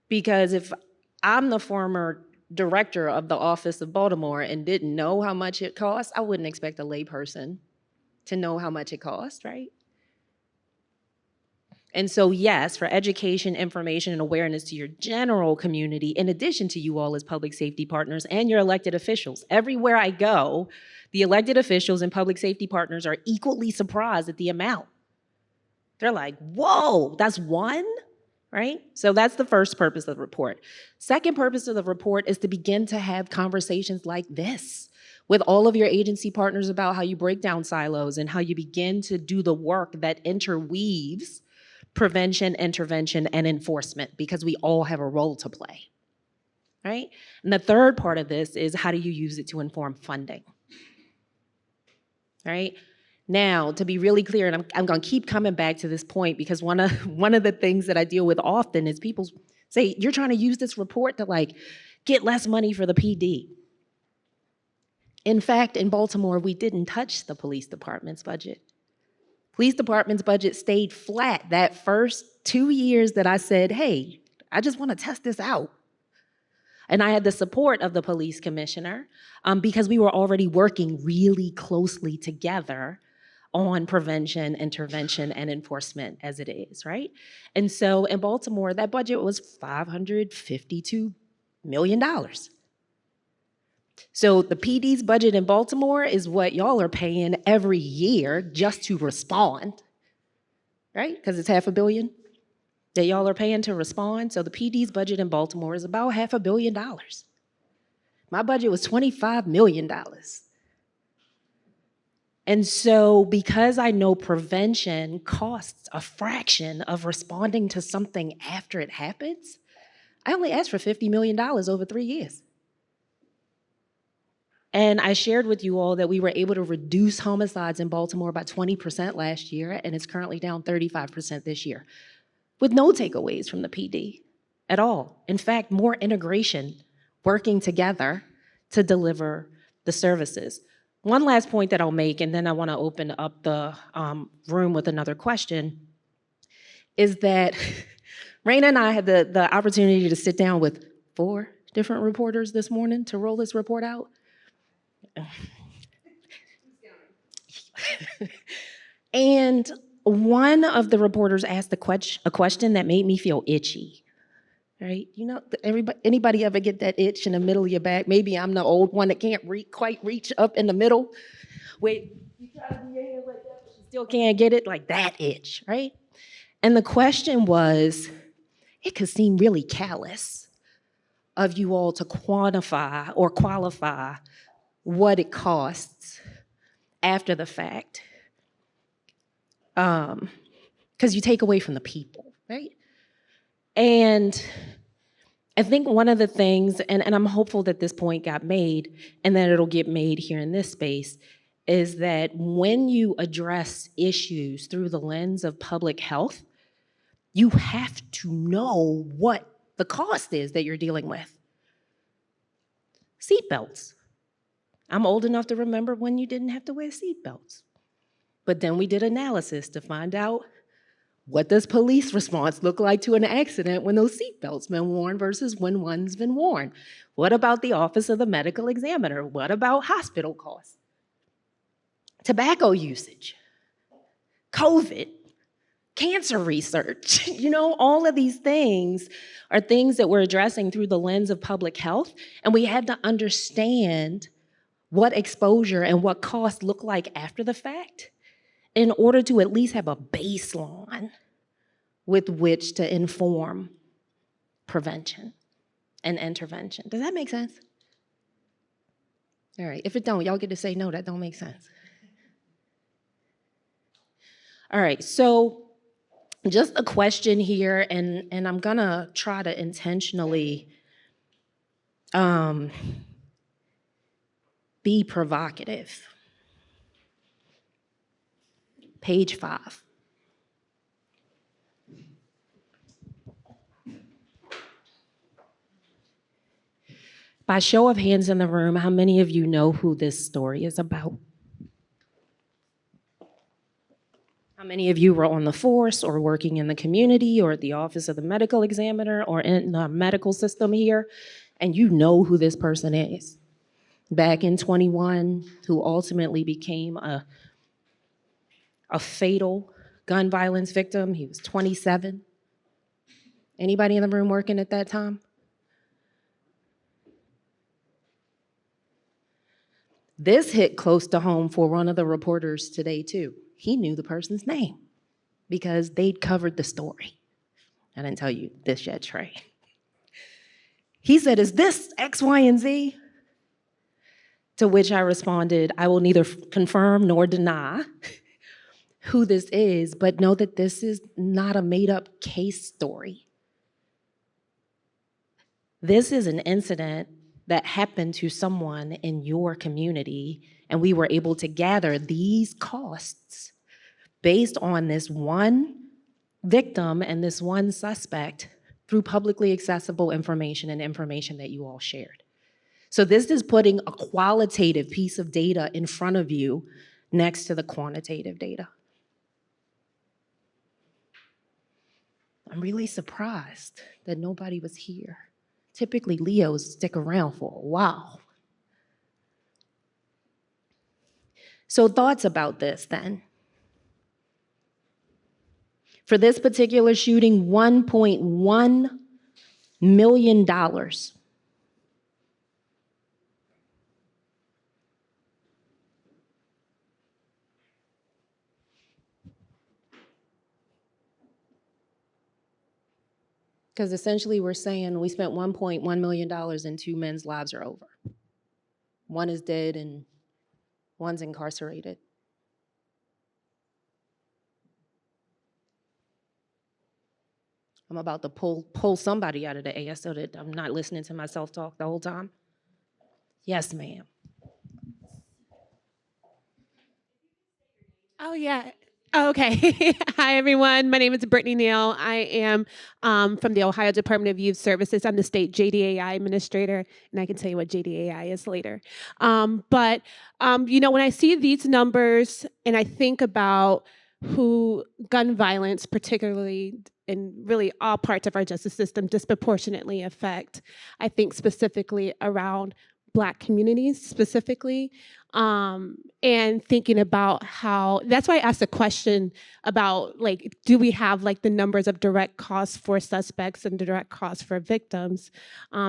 Because if I'm the former director of the Office of Baltimore and didn't know how much it costs, I wouldn't expect a layperson to know how much it costs, right? And so, yes, for education, information, and awareness to your general community, in addition to you all as public safety partners and your elected officials. Everywhere I go, the elected officials and public safety partners are equally surprised at the amount. They're like, whoa, that's one? Right? So that's the first purpose of the report. Second purpose of the report is to begin to have conversations like this with all of your agency partners about how you break down silos and how you begin to do the work that interweaves prevention, intervention, and enforcement, because we all have a role to play, right? And the third part of this is, how do you use it to inform funding, right? Now, to be really clear, and I'm gonna keep coming back to this point, because one of the things that I deal with often is people say, you're trying to use this report to like get less money for the PD. In fact, in Baltimore, we didn't touch the police department's budget. Police department's budget stayed flat that first 2 years that I said, hey, I just want to test this out. And I had the support of the police commissioner because we were already working really closely together on prevention, intervention, and enforcement as it is, right? And so in Baltimore, that budget was $552 million. So the PD's budget in Baltimore is what y'all are paying every year just to respond, right? Because it's $500 million that y'all are paying to respond. So the PD's budget in Baltimore is about $500 million. My budget was $25 million. And so because I know prevention costs a fraction of responding to something after it happens, I only asked for $50 million over 3 years. And I shared with you all that we were able to reduce homicides in Baltimore by 20% last year, and it's currently down 35% this year, with no takeaways from the PD at all. In fact, more integration, working together to deliver the services. One last point that I'll make, and then I want to open up the room with another question, is that Raina and I had the opportunity to sit down with 4 different reporters this morning to roll this report out. And one of the reporters asked a question that made me feel itchy, right? You know, anybody ever get that itch in the middle of your back? Maybe I'm the old one that can't quite reach up in the middle. Wait, you try to do your hand like that, but you still can't get it, like that itch, right? And the question was, it could seem really callous of you all to quantify or qualify what it costs after the fact, because you take away from the people, right? And I think one of the things, and I'm hopeful that this point got made and that it'll get made here in this space, is that when you address issues through the lens of public health, you have to know what the cost is that you're dealing with. Seatbelts. I'm old enough to remember when you didn't have to wear seatbelts. But then we did analysis to find out, what does police response look like to an accident when those seatbelts been worn versus when one's been worn? What about the office of the medical examiner? What about hospital costs? Tobacco usage, COVID, cancer research. All of these things are things that we're addressing through the lens of public health, and we had to understand what exposure and what costs look like after the fact in order to at least have a baseline with which to inform prevention and intervention. Does that make sense? All right, if it don't, y'all get to say, no, that don't make sense. All right, so just a question here, and I'm gonna try to intentionally be provocative. Page 5. By show of hands in the room, how many of you know who this story is about? How many of you were on the force or working in the community or at the office of the medical examiner or in the medical system here, and you know who this person is? Back in 21, who ultimately became a fatal gun violence victim. He was 27. Anybody in the room working at that time? This hit close to home for one of the reporters today, too. He knew the person's name because they'd covered the story. I didn't tell you this yet, Trey. He said, "Is this X, Y, and Z?" To which I responded, "I will neither confirm nor deny who this is, but know that this is not a made-up case story. This is an incident that happened to someone in your community, and we were able to gather these costs based on this one victim and this one suspect through publicly accessible information and information that you all shared." So this is putting a qualitative piece of data in front of you next to the quantitative data. I'm really surprised that nobody was here. Typically, Leos stick around for a while. So thoughts about this then? For this particular shooting, $1.1 million. Because essentially we're saying we spent $1.1 million and 2 men's lives are over. One is dead and one's incarcerated. I'm about to pull somebody out of the air so that I'm not listening to myself talk the whole time. Yes, ma'am. Oh, yeah. Oh, okay. Hi, everyone. My name is Brittany Neal. I am from the Ohio Department of Youth Services. I'm the state JDAI administrator, and I can tell you what JDAI is later. But when I see these numbers and I think about who gun violence, particularly in really all parts of our justice system, disproportionately affect, I think specifically around Black communities specifically, and thinking about how, that's why I asked a question about, like, do we have like the numbers of direct costs for suspects and direct costs for victims?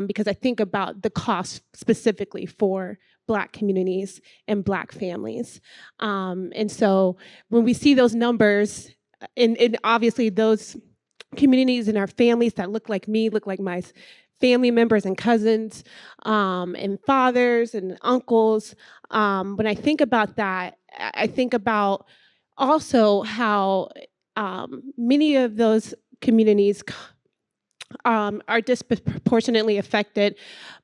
Because I think about the cost specifically for Black communities and Black families. And so when we see those numbers, and obviously those communities and our families that look like me, look like my family members and cousins, and fathers and uncles. When I think about that, I think about also how many of those communities are disproportionately affected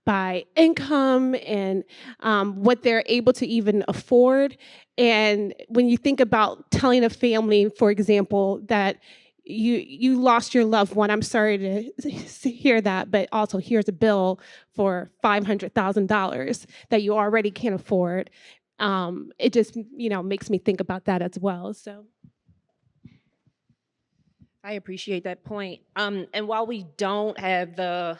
by income and what they're able to even afford. And when you think about telling a family, for example, that you lost your loved one, I'm sorry to hear that, but also here's a bill for $500,000 that you already can't afford. It just makes me think about that as well. So. I appreciate that point. And while we don't have the,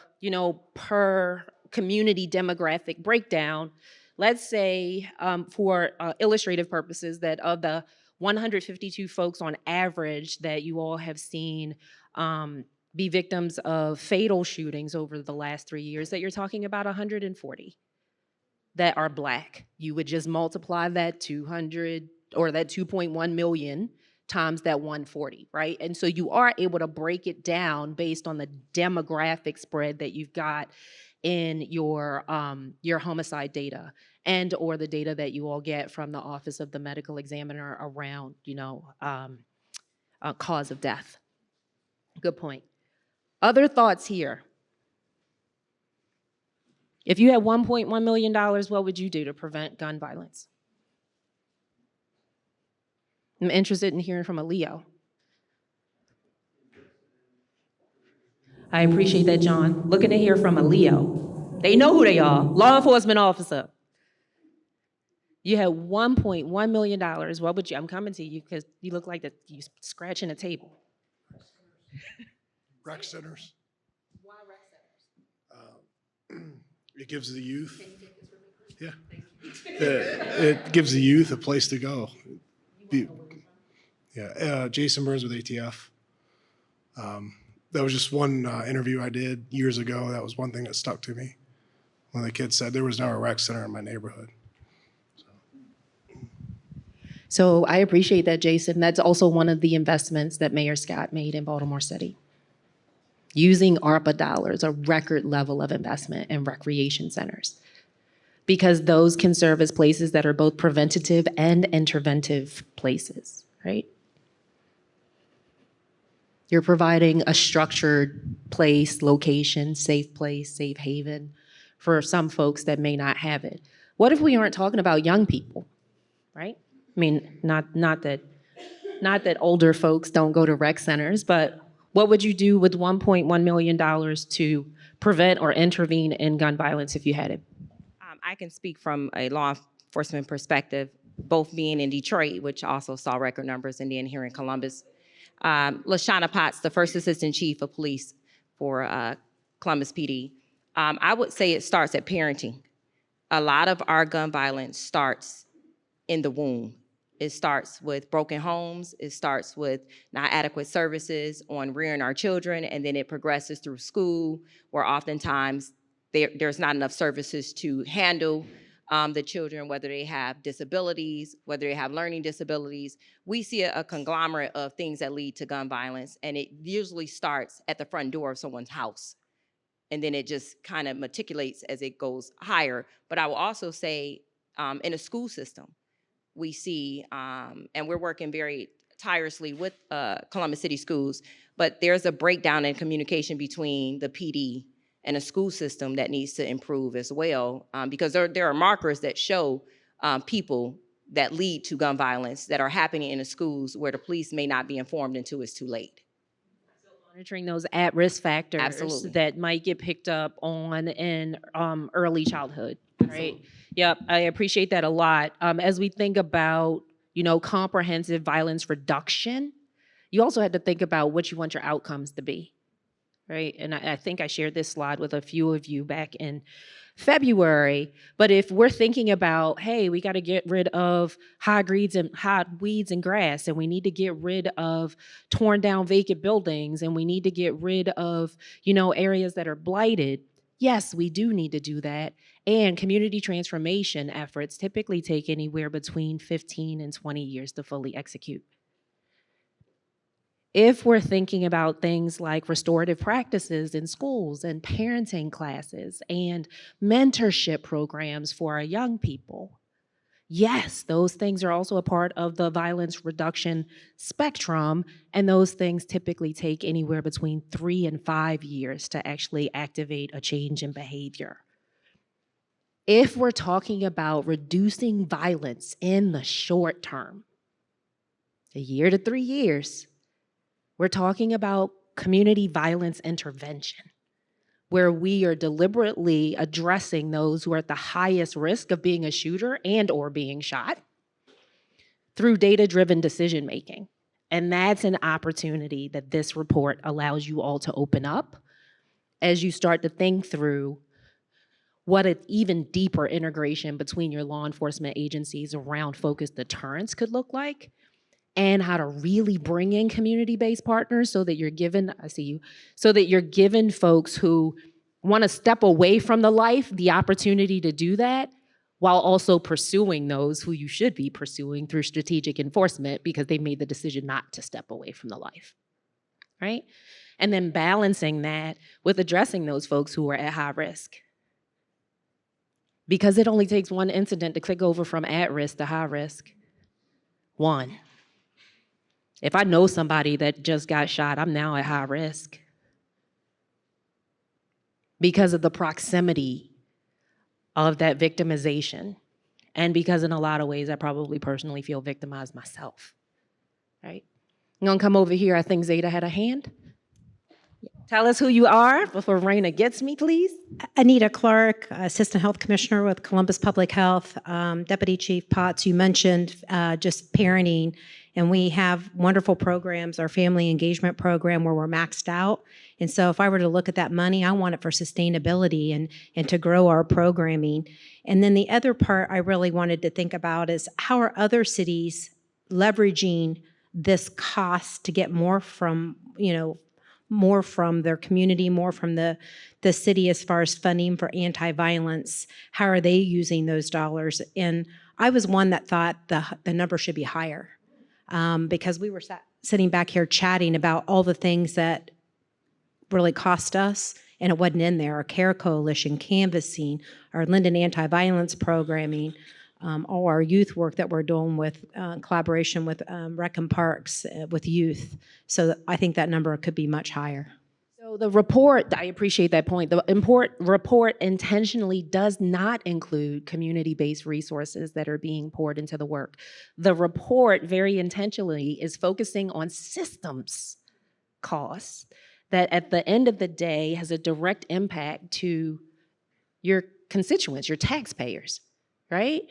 per community demographic breakdown, let's say for illustrative purposes that of the 152 folks on average that you all have seen be victims of fatal shootings over the last 3 years, that you're talking about 140 that are Black. You would just multiply that 200 or that 2.1 million times that 140, right? And so you are able to break it down based on the demographic spread that you've got in your homicide data and or the data that you all get from the Office of the Medical Examiner around, cause of death. Good point. Other thoughts here? If you had $1.1 million, what would you do to prevent gun violence? I'm interested in hearing from a Leo. I appreciate that, John. Looking to hear from a Leo. They know who they are, law enforcement officer. You had $1.1 million. What would you, I'm coming to you because you look like you scratching a table. Rec centers. Why rec centers? It gives the youth. Yeah. It gives the youth a place to go. Jason Burns with ATF. That was just one interview I did years ago. That was one thing that stuck to me. One of the kids said there was never a rec center in my neighborhood. So I appreciate that, Jason. That's also one of the investments that Mayor Scott made in Baltimore City. Using ARPA dollars, a record level of investment in recreation centers, because those can serve as places that are both preventative and interventive places, right? You're providing a structured place, location, safe haven for some folks that may not have it. What if we aren't talking about young people, right? I mean, not that older folks don't go to rec centers, but what would you do with $1.1 million to prevent or intervene in gun violence if you had it? I can speak from a law enforcement perspective, both being in Detroit, which also saw record numbers, and then here in Columbus. LaShawna Potts, the first assistant chief of police for Columbus PD. I would say it starts at parenting. A lot of our gun violence starts in the womb. It starts with broken homes. It starts with not adequate services on rearing our children, and then it progresses through school, where oftentimes there's not enough services to handle the children, whether they have disabilities, whether they have learning disabilities. We see a conglomerate of things that lead to gun violence, and it usually starts at the front door of someone's house. And then it just kind of matriculates as it goes higher. But I will also say in a school system, we see, and we're working very tirelessly with Columbus City Schools, but there's a breakdown in communication between the PD and a school system that needs to improve as well, because there are markers that show people that lead to gun violence that are happening in the schools where the police may not be informed until it's too late. Monitoring those at-risk factors Absolutely. that might get picked up on in early childhood, right? Absolutely. Yep, I appreciate that a lot. As we think about, comprehensive violence reduction, you also had to think about what you want your outcomes to be, right? And I think I shared this slide with a few of you back in February. But if we're thinking about, hey, we got to get rid of high weeds and grass, and we need to get rid of torn down vacant buildings, and we need to get rid of, areas that are blighted. Yes, we do need to do that. And community transformation efforts typically take anywhere between 15 and 20 years to fully execute. If we're thinking about things like restorative practices in schools and parenting classes and mentorship programs for our young people, Yes, those things are also a part of the violence reduction spectrum, and those things typically take anywhere between 3 and 5 years to actually activate a change in behavior. If we're talking about reducing violence in the short term, a year to 3 years, we're talking about community violence intervention, where we are deliberately addressing those who are at the highest risk of being a shooter and or being shot through data-driven decision making. And that's an opportunity that this report allows you all to open up as you start to think through what an even deeper integration between your law enforcement agencies around focused deterrence could look like, and how to really bring in community-based partners so that you're given, I see you, so that you're given folks who want to step away from the life the opportunity to do that, while also pursuing those who you should be pursuing through strategic enforcement because they made the decision not to step away from the life, right? And then balancing that with addressing those folks who are at high risk. Because it only takes one incident to click over from at risk to high risk. One. If I know somebody that just got shot, I'm now at high risk because of the proximity of that victimization. And because in a lot of ways, I probably personally feel victimized myself, right? I'm gonna come over here. I think Zeta had a hand. Tell us who you are before Raina gets me, please. Anita Clark, Assistant Health Commissioner with Columbus Public Health. Deputy Chief Potts, you mentioned just parenting, and we have wonderful programs, our family engagement program where we're maxed out. And so if I were to look at that money, I want it for sustainability and to grow our programming. And then the other part I really wanted to think about is how are other cities leveraging this cost to get more from, more from their community, more from the city as far as funding for anti-violence. How are they using those dollars? And I was one that thought the number should be higher because we were sitting back here chatting about all the things that really cost us, and it wasn't in there. Our CARE Coalition, canvassing, our Linden anti-violence programming, all our youth work that we're doing with collaboration with Rec and Parks with youth. So I think that number could be much higher. So the report, I appreciate that point. The report intentionally does not include community-based resources that are being poured into the work. The report very intentionally is focusing on systems costs that at the end of the day has a direct impact to your constituents, your taxpayers, right?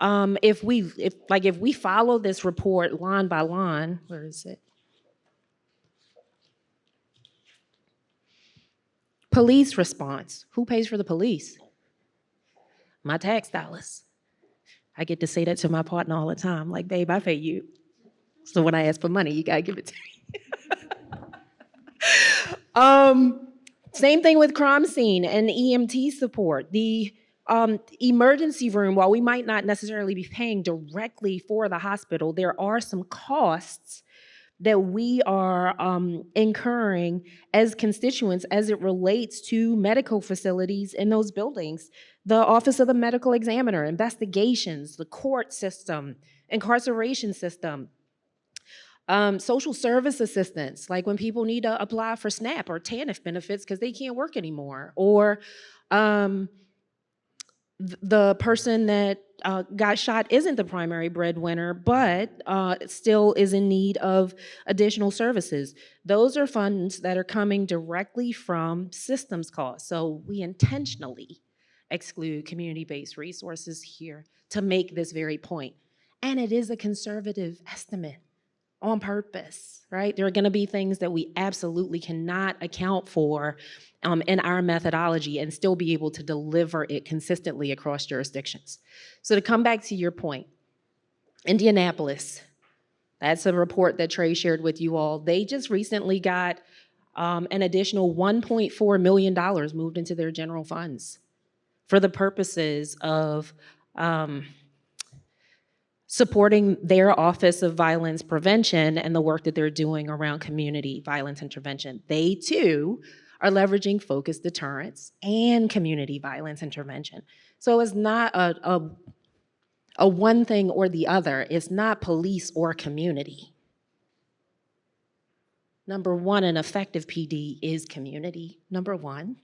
If we follow this report line by line, where is it? Police response. Who pays for the police? My tax dollars. I get to say that to my partner all the time. Like, babe, I pay you. So when I ask for money, you gotta give it to me. Same thing with crime scene and EMT support. The emergency room, while we might not necessarily be paying directly for the hospital, there are some costs that we are incurring as constituents as it relates to medical facilities in those buildings. The Office of the Medical Examiner, investigations, the court system, incarceration system, social service assistance, like when people need to apply for SNAP or TANF benefits because they can't work anymore, or the person that got shot isn't the primary breadwinner, but still is in need of additional services. Those are funds that are coming directly from systems costs. So we intentionally exclude community-based resources here to make this very point. And it is a conservative estimate on purpose, right? There are gonna be things that we absolutely cannot account for in our methodology and still be able to deliver it consistently across jurisdictions. So to come back to your point, Indianapolis, that's a report that Trey shared with you all. They just recently got an additional $1.4 million moved into their general funds for the purposes of supporting their Office of Violence Prevention and the work that they're doing around community violence intervention. They too are leveraging focused deterrence and community violence intervention. So it's not a a one thing or the other. It's not police or community. Number one, an effective PD is community, number one.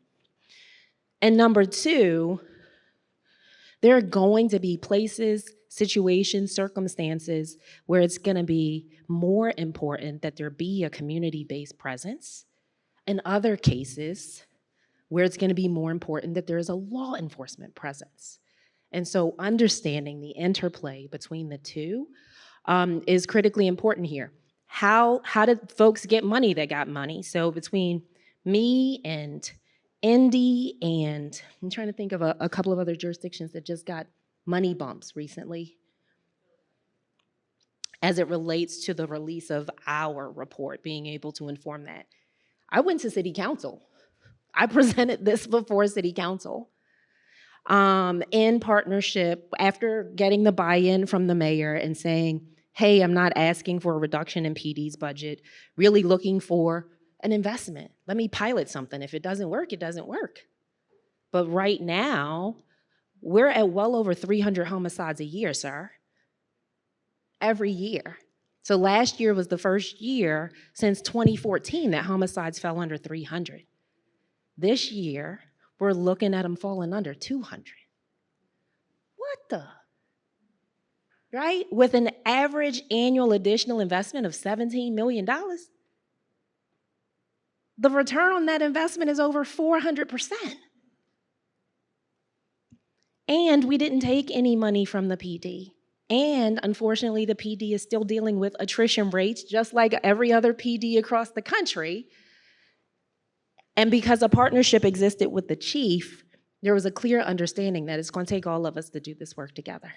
And number two, there are going to be places, situations, circumstances where it's going to be more important that there be a community-based presence. In other cases, where it's going to be more important that there is a law enforcement presence. And so understanding the interplay between the two is critically important here. How did folks get money that got money? So between me and Indy, and I'm trying to think of a couple of other jurisdictions that just got money bumps recently as it relates to the release of our report, being able to inform that. I went to city council. I presented this before city council in partnership after getting the buy-in from the mayor and saying, hey, I'm not asking for a reduction in PD's budget, really looking for an investment. Let me pilot something. If it doesn't work, it doesn't work. But right now, we're at well over 300 homicides a year, sir. Every year. So last year was the first year since 2014 that homicides fell under 300. This year, we're looking at them falling under 200. What the? Right? With an average annual additional investment of $17 million, the return on that investment is over 400%. And we didn't take any money from the PD. And unfortunately, the PD is still dealing with attrition rates, just like every other PD across the country. And because a partnership existed with the chief, there was a clear understanding that it's going to take all of us to do this work together,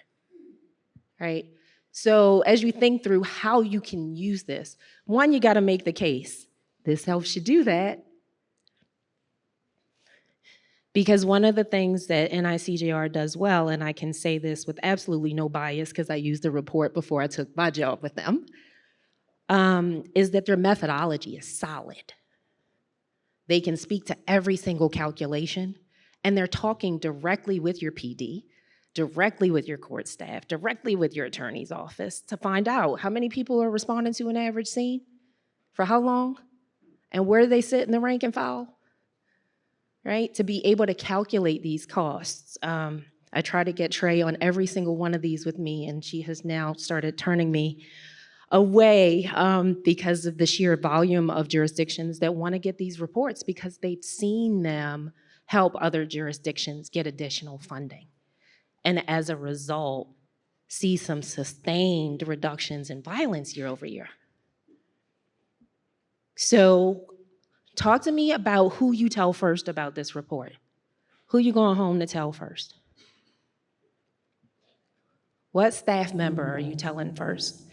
right? So as you think through how you can use this, one, you got to make the case. This helps you do that. Because one of the things that NICJR does well, and I can say this with absolutely no bias because I used the report before I took my job with them, is that their methodology is solid. They can speak to every single calculation, and they're talking directly with your PD, directly with your court staff, directly with your attorney's office to find out how many people are responding to an average scene, for how long, and where they sit in the rank and file, right? To be able to calculate these costs. I try to get Trey on every single one of these with me, and she has now started turning me away because of the sheer volume of jurisdictions that want to get these reports because they've seen them help other jurisdictions get additional funding. And as a result, see some sustained reductions in violence year over year. So talk to me about who you tell first about this report. Who you going home to tell first? What staff member are you telling first?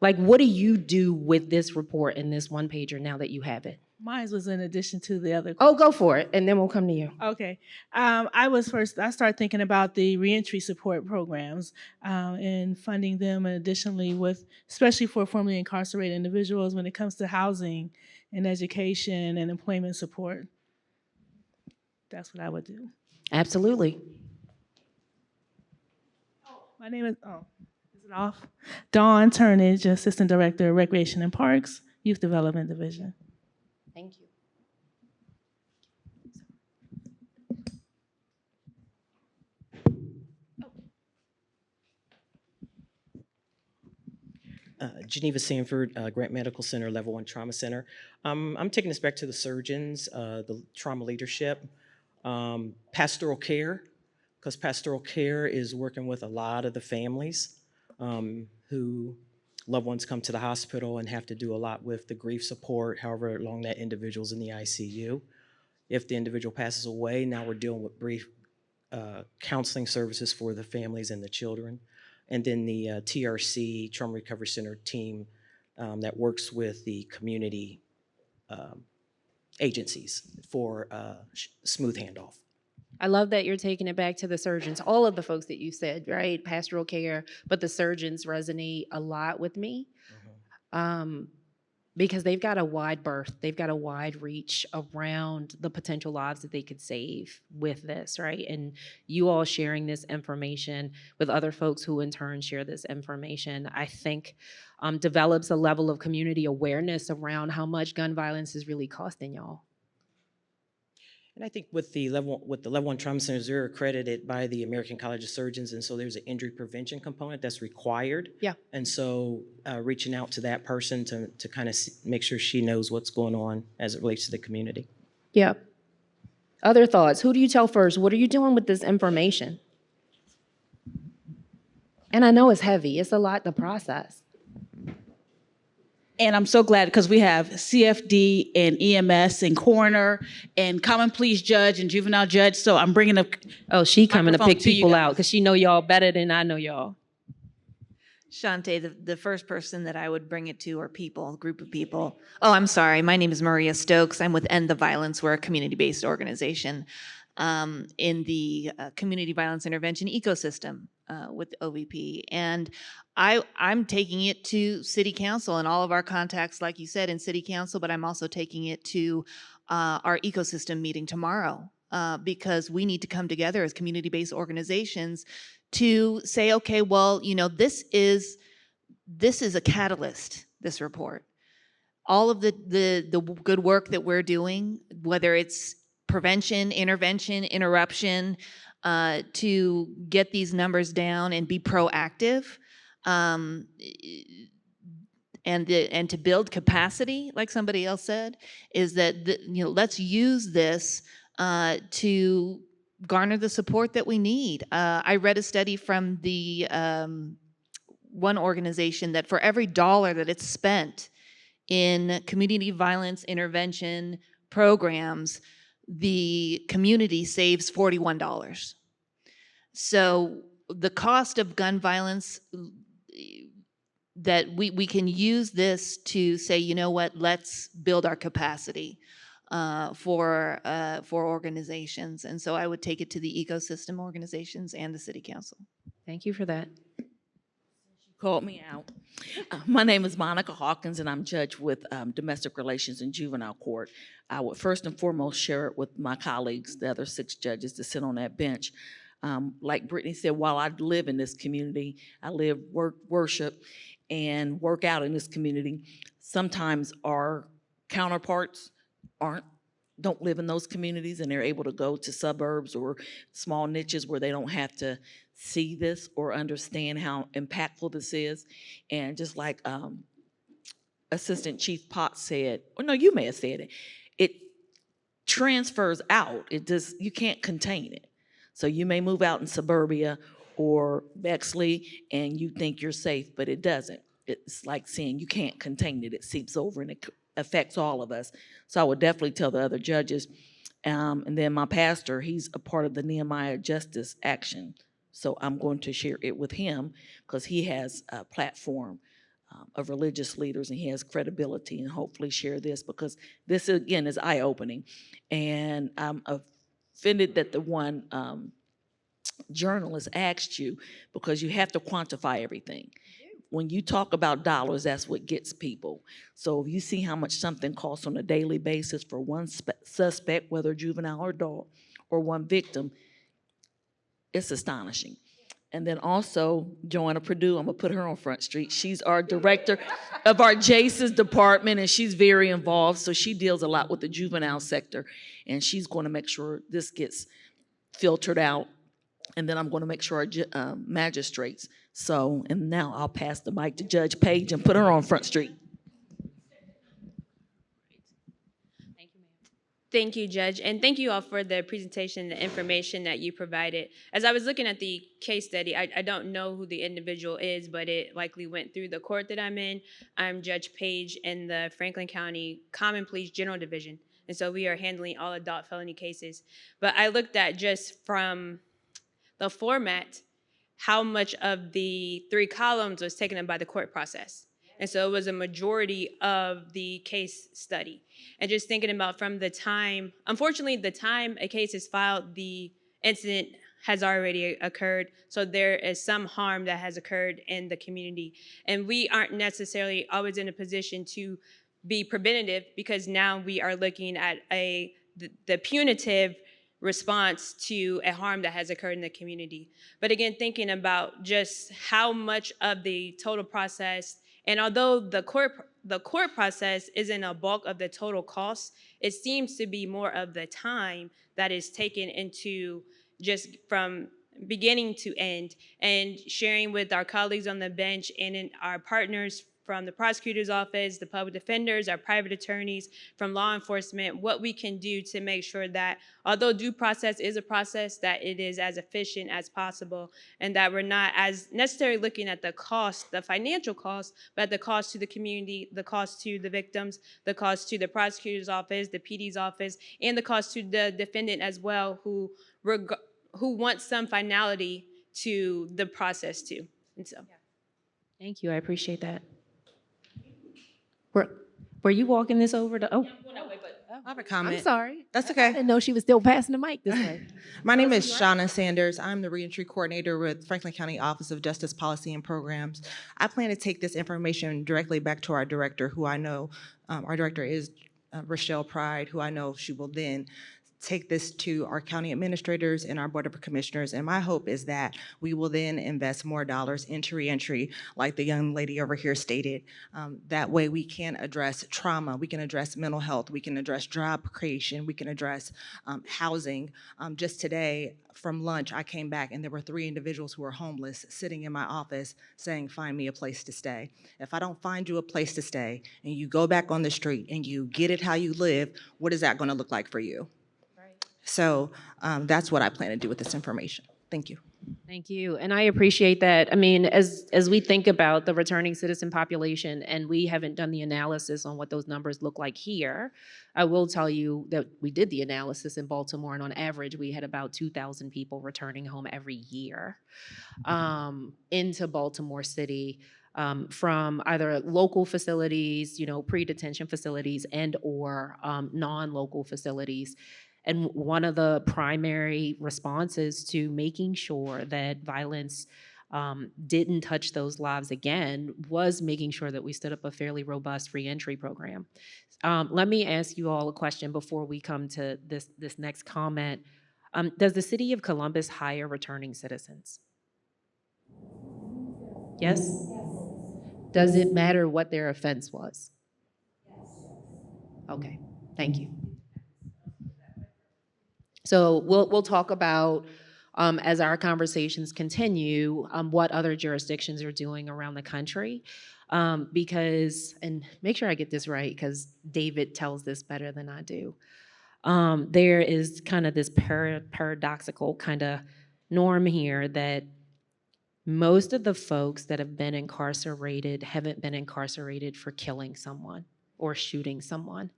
Like, what do you do with this report in this one pager now that you have it? Mine was in addition to the other. Oh, go for it, and then we'll come to you. Okay. I started thinking about the reentry support programs and funding them, and additionally especially for formerly incarcerated individuals when it comes to housing and education and employment support. That's what I would do. Absolutely. My name is it off? Dawn Turnage, Assistant Director of Recreation and Parks, Youth Development Division. Thank you. Geneva Sanford, Grant Medical Center, Level 1 Trauma Center. I'm taking this back to the surgeons, the trauma leadership, pastoral care, because pastoral care is working with a lot of the families who loved ones come to the hospital and have to do a lot with the grief support, however long that individual's in the ICU. If the individual passes away, now we're dealing with brief counseling services for the families and the children. And then the TRC, Trauma Recovery Center team that works with the community agencies for smooth handoff. I love that you're taking it back to the surgeons, all of the folks that you said, right? Pastoral care, but the surgeons resonate a lot with me. because they've got a wide berth, they've got a wide reach around the potential lives that they could save with this, right? And you all sharing this information with other folks who in turn share this information, I think develops a level of community awareness around how much gun violence is really costing y'all. And I think with the level 1 trauma centers, they're accredited by the American College of Surgeons, and so there's an injury prevention component that's required. Yeah. And so reaching out to that person to kind of make sure she knows what's going on as it relates to the community. Yeah. Other thoughts? Who do you tell first? What are you doing with this information? And I know it's heavy. It's a lot to process. And I'm so glad because we have CFD and EMS and coroner and common pleas judge and juvenile judge. So I'm bringing up. Oh, she coming to microphone pick to you people guys. out because she know y'all better than I know y'all. Shante, the first person that I would bring it to are people, a group of people. Oh, I'm sorry. My name is Maria Stokes. I'm with End the Violence. We're a community-based organization in the community violence intervention ecosystem with OVP. And I'm taking it to City Council and all of our contacts, like you said, in City Council, but I'm also taking it to our ecosystem meeting tomorrow because we need to come together as community-based organizations to say, okay, well, you know, this is a catalyst, this report. All of the good work that we're doing, whether it's prevention, intervention, interruption, to get these numbers down and be proactive, and to build capacity, like somebody else said, is that let's use this to garner the support that we need. I read a study from the one organization that for every dollar that it's spent in community violence intervention programs, the community saves $41. So the cost of gun violence, that we can use this to say, you know what, let's build our capacity for organizations. And so I would take it to the ecosystem organizations and the City Council. Thank you for that. Called me out. My name is Monica Hawkins, and I'm judge with domestic relations and juvenile court. I would first and foremost share it with my colleagues, the other 6 judges that sit on that bench. Like Brittany said, while I live in this community, I live, work, worship, and work out in this community. Sometimes our counterparts don't live in those communities, and they're able to go to suburbs or small niches where they don't have to see this or understand how impactful this is. And just like Assistant Chief Potts said, or no, you may have said it, it transfers out. You can't contain it. So you may move out in suburbia or Bexley and you think you're safe, but it doesn't. It's like saying you can't contain it. It seeps over and it affects all of us. So I would definitely tell the other judges. And then my pastor, he's a part of the Nehemiah Justice Action. So I'm going to share it with him because he has a platform of religious leaders and he has credibility, and hopefully share this because this, again, is eye-opening. And I'm offended that the one journalist asked you, because you have to quantify everything. When you talk about dollars, that's what gets people. So if you see how much something costs on a daily basis for one suspect, whether juvenile or adult, or one victim, it's astonishing. And then also, Joanna Purdue, I'm gonna put her on Front Street. She's our director of our JACES department, and she's very involved. So she deals a lot with the juvenile sector, and she's gonna make sure this gets filtered out. And then I'm gonna make sure our magistrates. So, and now I'll pass the mic to Judge Page and put her on Front Street. Thank you, Judge, and thank you all for the presentation, the information that you provided. As I was looking at the case study, I don't know who the individual is, but it likely went through the court that I'm in. I'm Judge Page in the Franklin County Common Pleas General Division, and so we are handling all adult felony cases. But I looked at just from the format, how much of the 3 columns was taken up by the court process. And so it was a majority of the case study. And just thinking about from the time, unfortunately, the time a case is filed, the incident has already occurred. So there is some harm that has occurred in the community. And we aren't necessarily always in a position to be preventative, because now we are looking at the punitive response to a harm that has occurred in the community. But again, thinking about just how much of the total process, and although the court process isn't a bulk of the total cost, it seems to be more of the time that is taken into just from beginning to end, and sharing with our colleagues on the bench and in our partners from the prosecutor's office, the public defenders, our private attorneys, from law enforcement, what we can do to make sure that although due process is a process, that it is as efficient as possible, and that we're not as necessarily looking at the cost, the financial cost, but the cost to the community, the cost to the victims, the cost to the prosecutor's office, the PD's office, and the cost to the defendant as well, who wants some finality to the process too. And so. Thank you, I appreciate that. Were you walking this over to, I have a comment. I'm sorry. That's I okay. didn't know she was still passing the mic this way. My name is Shauna Sanders. I'm the reentry coordinator with Franklin County Office of Justice Policy and Programs. I plan to take this information directly back to our director, who I know, our director is Rochelle Pride, who I know she will then take this to our county administrators and our Board of Commissioners. And my hope is that we will then invest more dollars into reentry, like the young lady over here stated. That way we can address trauma, we can address mental health, we can address job creation, we can address housing. Just today from lunch, I came back and there were 3 individuals who were homeless sitting in my office saying, find me a place to stay. If I don't find you a place to stay and you go back on the street and you get it how you live, what is that gonna look like for you? So that's what I plan to do with this information. Thank you. Thank you, and I appreciate that. I mean, as we think about the returning citizen population, and we haven't done the analysis on what those numbers look like here, I will tell you that we did the analysis in Baltimore, and on average, we had about 2,000 people returning home every year into Baltimore City. From either local facilities, pre-detention facilities, and or non-local facilities. And one of the primary responses to making sure that violence didn't touch those lives again was making sure that we stood up a fairly robust reentry program. Let me ask you all a question before we come to this next comment. Does the city of Columbus hire returning citizens? Yes? Does it matter what their offense was? Okay, thank you. So we'll talk about, as our conversations continue, what other jurisdictions are doing around the country. Because, and make sure I get this right, because David tells this better than I do. There is kind of this paradoxical kind of norm here that most of the folks that have been incarcerated haven't been incarcerated for killing someone or shooting someone.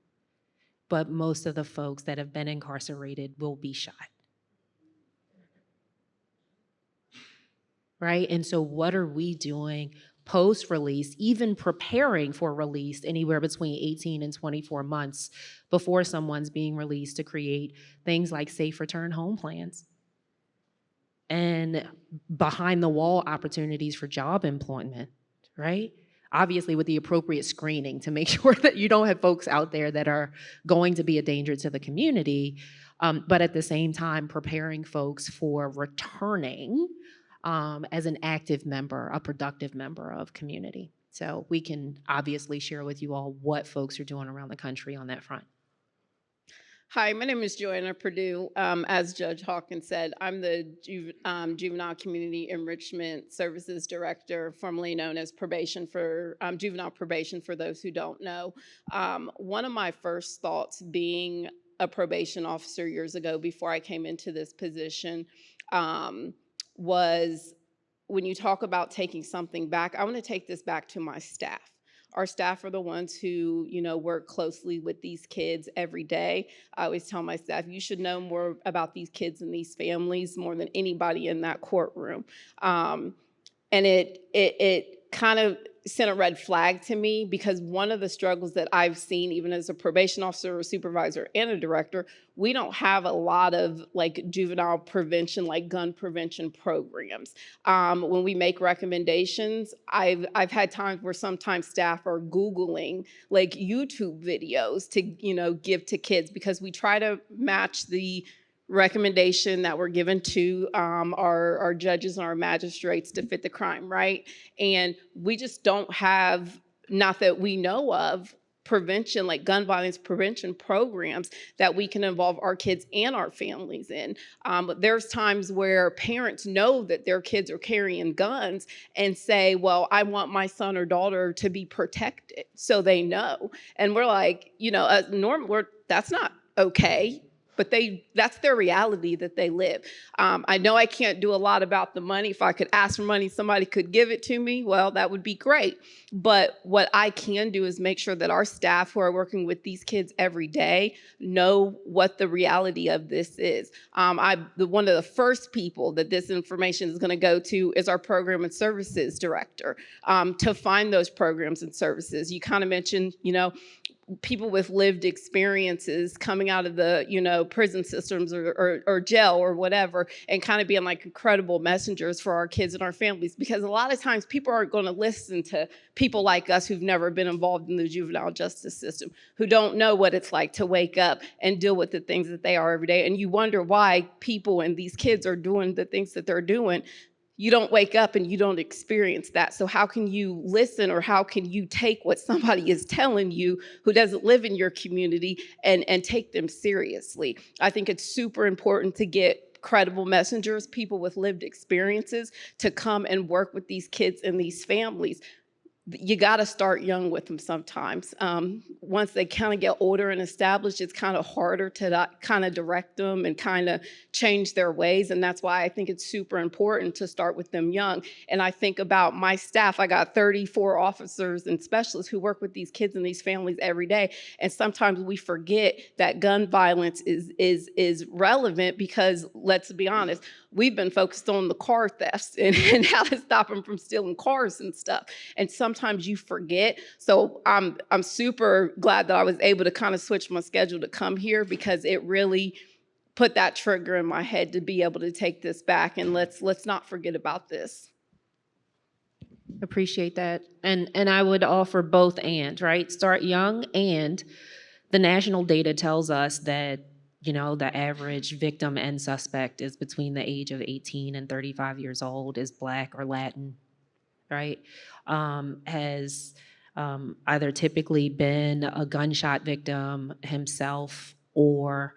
But most of the folks that have been incarcerated will be shot. Right? And so what are we doing post-release, even preparing for release anywhere between 18 and 24 months before someone's being released, to create things like safe return home plans and behind the wall opportunities for job employment, right? Obviously with the appropriate screening to make sure that you don't have folks out there that are going to be a danger to the community, but at the same time preparing folks for returning as an active member, a productive member of community. So we can obviously share with you all what folks are doing around the country on that front. Hi, my name is Joanna Purdue. As Judge Hawkins said, I'm the Juvenile Community Enrichment Services Director, formerly known as Juvenile Probation for those who don't know. One of my first thoughts being a probation officer years ago before I came into this position was, when you talk about taking something back, I want to take this back to my staff. Our staff are the ones who, work closely with these kids every day. I always tell my staff, you should know more about these kids and these families more than anybody in that courtroom. And it kind of sent a red flag to me, because one of the struggles that I've seen, even as a probation officer, a supervisor, and a director, we don't have a lot of like juvenile prevention, like gun prevention programs. When we make recommendations, I've had times where sometimes staff are Googling like YouTube videos to, give to kids, because we try to match the recommendation that were given to our judges and our magistrates to fit the crime, right? And we just don't have, not that we know of, prevention, like gun violence prevention programs that we can involve our kids and our families in. There's times where parents know that their kids are carrying guns and say, well, I want my son or daughter to be protected, so they know. And we're like, that's not okay. But that's their reality that they live. I know I can't do a lot about the money. If I could ask for money, somebody could give it to me, well, that would be great. But what I can do is make sure that our staff who are working with these kids every day know what the reality of this is. One of the first people that this information is going to go to is our program and services director, to find those programs and services. You kind of mentioned, people with lived experiences coming out of the, prison systems or jail or whatever, and kind of being like incredible messengers for our kids and our families. Because a lot of times people aren't going to listen to people like us who've never been involved in the juvenile justice system, who don't know what it's like to wake up and deal with the things that they are every day. And you wonder why people and these kids are doing the things that they're doing. You don't wake up and you don't experience that. So how can you listen, or how can you take what somebody is telling you who doesn't live in your community and take them seriously? I think it's super important to get credible messengers, people with lived experiences, to come and work with these kids and these families. You got to start young with them sometimes. Once they kind of get older and established, it's kind of harder to kind of direct them and kind of change their ways. And that's why I think it's super important to start with them young. And I think about my staff. I got 34 officers and specialists who work with these kids and these families every day. And sometimes we forget that gun violence is relevant, because let's be honest, we've been focused on the car thefts and how to stop them from stealing cars and stuff. And sometimes you forget. So I'm super glad that I was able to kind of switch my schedule to come here, because it really put that trigger in my head to be able to take this back, and let's not forget about this. Appreciate that. And I would offer both and, right? Start young, and the national data tells us that, the average victim and suspect is between the age of 18 and 35 years old, is Black or Latin, right? Has either typically been a gunshot victim himself, or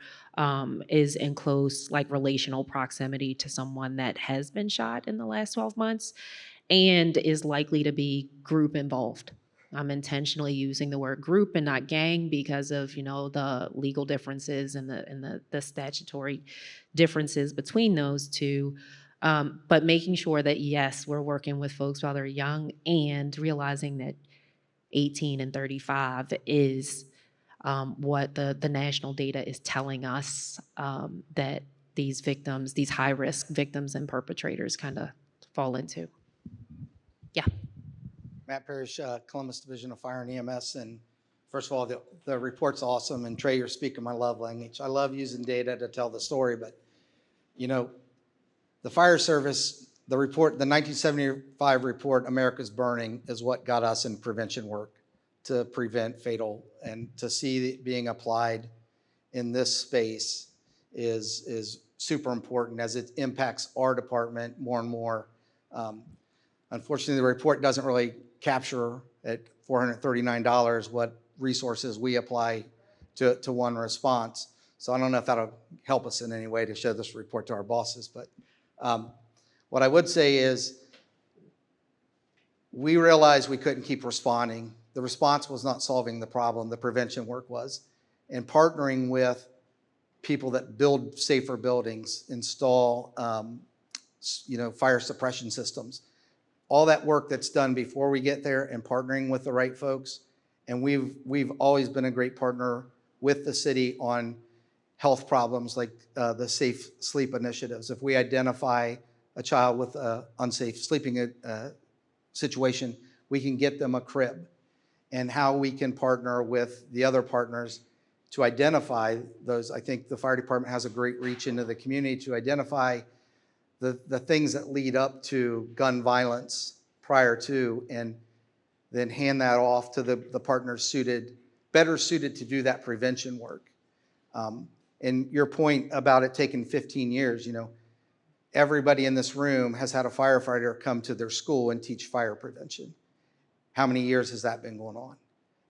is in close relational proximity to someone that has been shot in the last 12 months, and is likely to be group involved. I'm intentionally using the word group and not gang because of, the legal differences and the statutory differences between those two. But making sure that, yes, we're working with folks while they're young, and realizing that 18 and 35 is what the national data is telling us, that these victims, these high-risk victims and perpetrators kind of fall into. Yeah. Matt Parrish, Columbus Division of Fire and EMS. And first of all, the report's awesome. And Trey, you're speaking my love language. I love using data to tell the story, but the fire service, the 1975 report, America's Burning, is what got us in prevention work to prevent fatal, and to see it being applied in this space is super important, as it impacts our department more and more. Unfortunately, the report doesn't really capture at $439 what resources we apply to one response. So I don't know if that'll help us in any way to show this report to our bosses. But what I would say is, we realized we couldn't keep responding. The response was not solving the problem. The prevention work was. And partnering with people that build safer buildings, install fire suppression systems, all that work that's done before we get there, and partnering with the right folks. And we've always been a great partner with the city on health problems like the safe sleep initiatives. If we identify a child with an unsafe sleeping situation, we can get them a crib, and how we can partner with the other partners to identify those. I think the fire department has a great reach into the community to identify the things that lead up to gun violence prior to, and then hand that off to the partners better suited to do that prevention work. And your point about it taking 15 years, everybody in this room has had a firefighter come to their school and teach fire prevention. How many years has that been going on?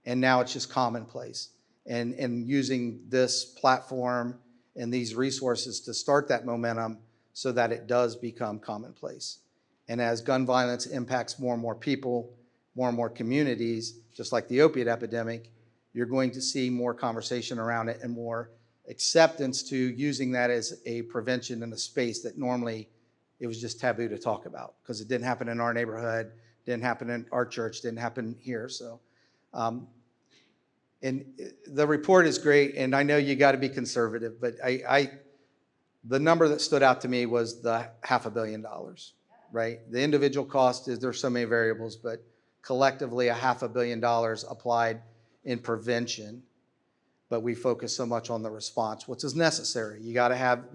And now it's just commonplace. And using this platform and these resources to start that momentum so that it does become commonplace. And as gun violence impacts more and more people, more and more communities, just like the opiate epidemic, you're going to see more conversation around it and more acceptance to using that as a prevention in a space that normally it was just taboo to talk about because it didn't happen in our neighborhood, didn't happen in our church, didn't happen here. So, and the report is great, and I know you got to be conservative, but the number that stood out to me was the $500 million, right? The individual cost is, there's so many variables, but collectively $500 million applied in prevention, but we focus so much on the response, which is necessary. You got to have,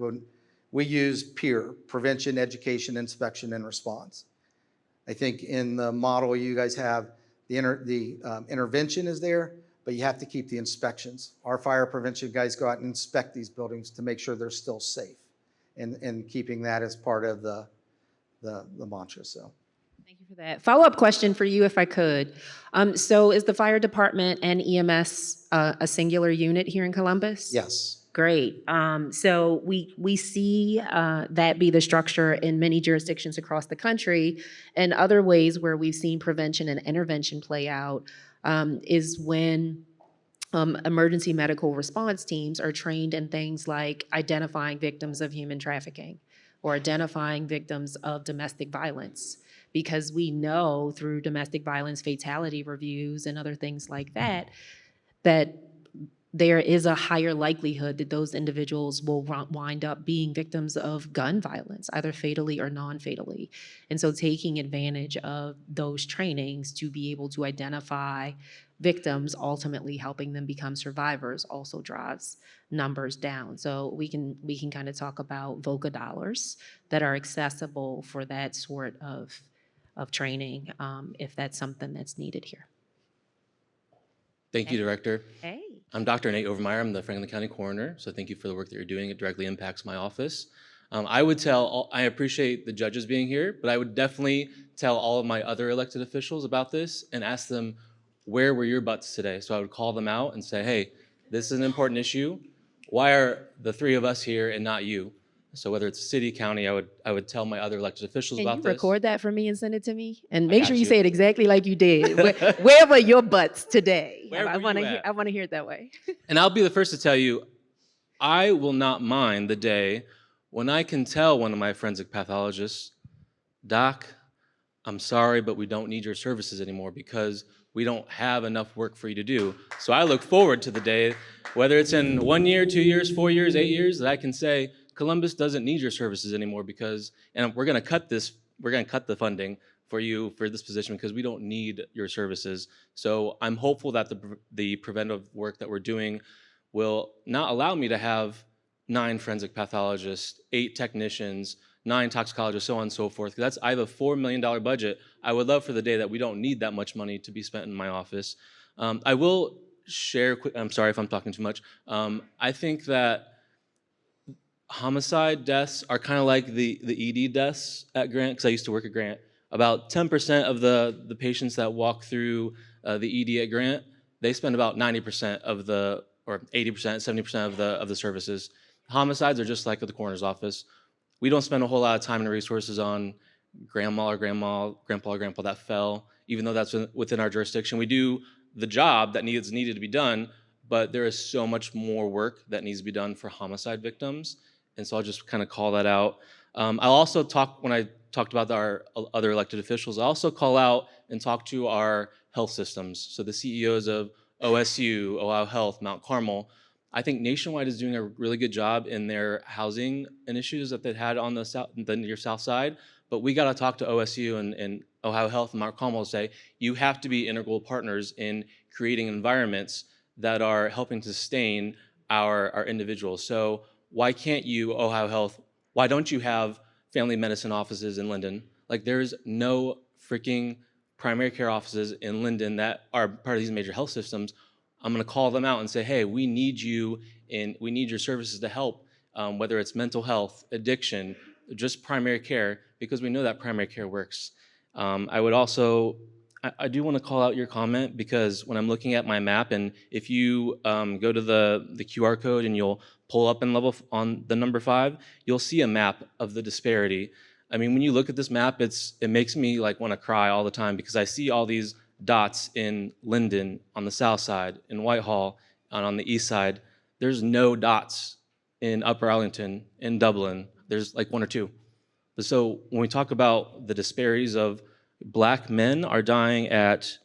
we use PEER, prevention, education, inspection, and response. I think in the model you guys have, the intervention is there, but you have to keep the inspections. Our fire prevention guys go out and inspect these buildings to make sure they're still safe, and keeping that as part of the mantra. So. Thank you for that. Follow-up question for you, if I could. So is the fire department and EMS a singular unit here in Columbus? Yes. Great. So we see that be the structure in many jurisdictions across the country, and other ways where we've seen prevention and intervention play out is when emergency medical response teams are trained in things like identifying victims of human trafficking or identifying victims of domestic violence. Because we know through domestic violence fatality reviews and other things like that, that there is a higher likelihood that those individuals will wind up being victims of gun violence, either fatally or non-fatally. And so taking advantage of those trainings to be able to identify victims, ultimately helping them become survivors, also drives numbers down. So we can kind of talk about VOCA dollars that are accessible for that sort of training, if that's something that's needed here. Thank you, Director. Hey. I'm Dr. Nate Overmeyer. I'm the Franklin County Coroner, so thank you for the work that you're doing. It directly impacts my office. I appreciate the judges being here, but I would definitely tell all of my other elected officials about this and ask them, where were your butts today? So I would call them out and say, hey, this is an important issue. Why are the three of us here and not you? So whether it's city, county, I would tell my other elected officials about Can this. you record that for me and send it to me? And make sure got you you. say it exactly like you did. Where were your butts today? Where I were want you to. at? I want to hear it that way. And I'll be the first to tell you, I will not mind the day when I can tell one of my forensic pathologists, Doc, I'm sorry, but we don't need your services anymore because we don't have enough work for you to do. So I look forward to the day, whether it's in 1 year, 2 years, 4 years, 8 years, that I can say, Columbus doesn't need your services anymore because, and we're gonna cut the funding for you for this position because we don't need your services. So I'm hopeful that the preventive work that we're doing will not allow me to have 9 forensic pathologists, 8 technicians, 9 toxicologists, so on and so forth. I have a $4 million budget. I would love for the day that we don't need that much money to be spent in my office. I will share, I'm sorry if I'm talking too much. I think that homicide deaths are kind of like the ED deaths at Grant, because I used to work at Grant. About 10% of the patients that walk through the ED at Grant, they spend about 90% of or 80%, 70% of the services. Homicides are just like at the coroner's office. We don't spend a whole lot of time and resources on grandma or grandpa that fell, even though that's within our jurisdiction. We do the job that needed to be done, but there is so much more work that needs to be done for homicide victims. And so I'll just kind of call that out. I'll also talk, when I talked about our other elected officials, I also call out and talk to our health systems. So the CEOs of OSU, Ohio Health, Mount Carmel. I think Nationwide is doing a really good job in their housing initiatives that they've had on the near south side. But we got to talk to OSU and Ohio Health and Mark Como say, you have to be integral partners in creating environments that are helping to sustain our individuals. So why can't you, Ohio Health, why don't you have family medicine offices in Linden? Like, there's no freaking primary care offices in Linden that are part of these major health systems. I'm gonna call them out and say, hey, we need you and we need your services to help, whether it's mental health, addiction, just primary care, because we know that primary care works. I would also, I do want to call out your comment, because when I'm looking at my map, and if you go to the QR code and you'll pull up in on the number 5, you'll see a map of the disparity. I mean, when you look at this map, it makes me like want to cry all the time, because I see all these dots in Linden on the south side, in Whitehall, and on the east side. There's no dots in Upper Arlington, in Dublin. There's like 1 or 2. So when we talk about the disparities of Black men are dying at,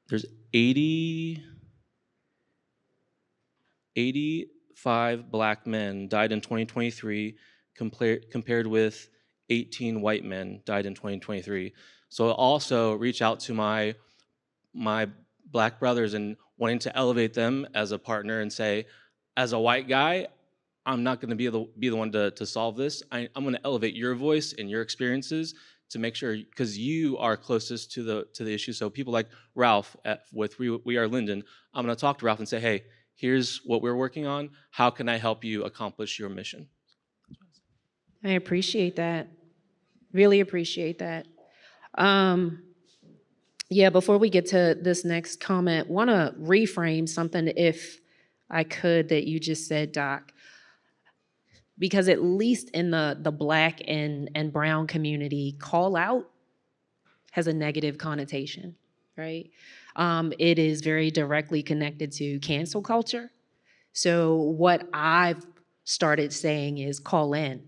there's 85 Black men died in 2023 compared with 18 white men died in 2023. So I'll also reach out to my Black brothers and wanting to elevate them as a partner and say, as a white guy, I'm not going to be the one to solve this. I'm going to elevate your voice and your experiences to make sure, because you are closest to the issue. So people like Ralph with We Are Linden, I'm going to talk to Ralph and say, hey, here's what we're working on. How can I help you accomplish your mission? I appreciate that. Really appreciate that. Yeah, before we get to this next comment, want to reframe something, if I could, that you just said, Doc. Because at least in the Black and brown community, call out has a negative connotation, right? It is very directly connected to cancel culture. So what I've started saying is call in,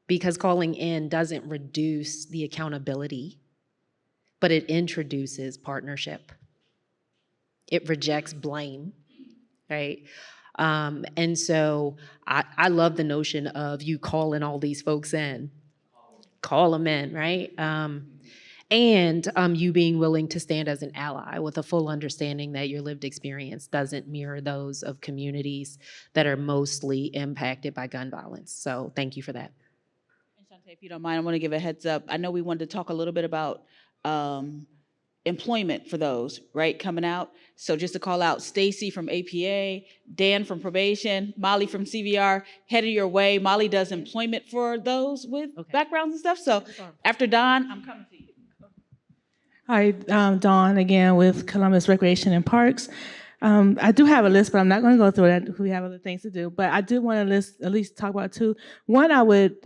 because calling in doesn't reduce the accountability, but it introduces partnership. It rejects blame, right? And so I love the notion of you calling all these folks in, call them in, right? And you being willing to stand as an ally with a full understanding that your lived experience doesn't mirror those of communities that are mostly impacted by gun violence. So thank you for that. And Shante, if you don't mind, I want to give a heads up. I know we wanted to talk a little bit about employment for those, right, coming out. So just to call out Stacy from APA, Dan from probation, Molly from CVR, headed your way. Molly does employment for those with backgrounds and stuff. So after Don, I'm coming to you. Hi, Dawn again with Columbus Recreation and Parks. I do have a list, but I'm not going to go through it. We have other things to do. But I do want to at least talk about 2. One, I would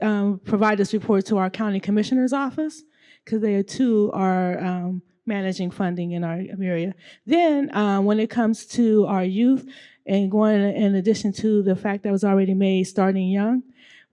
provide this report to our county commissioner's office, because they too are managing funding in our area. Then when it comes to our youth, and going in addition to the fact that was already made, starting young,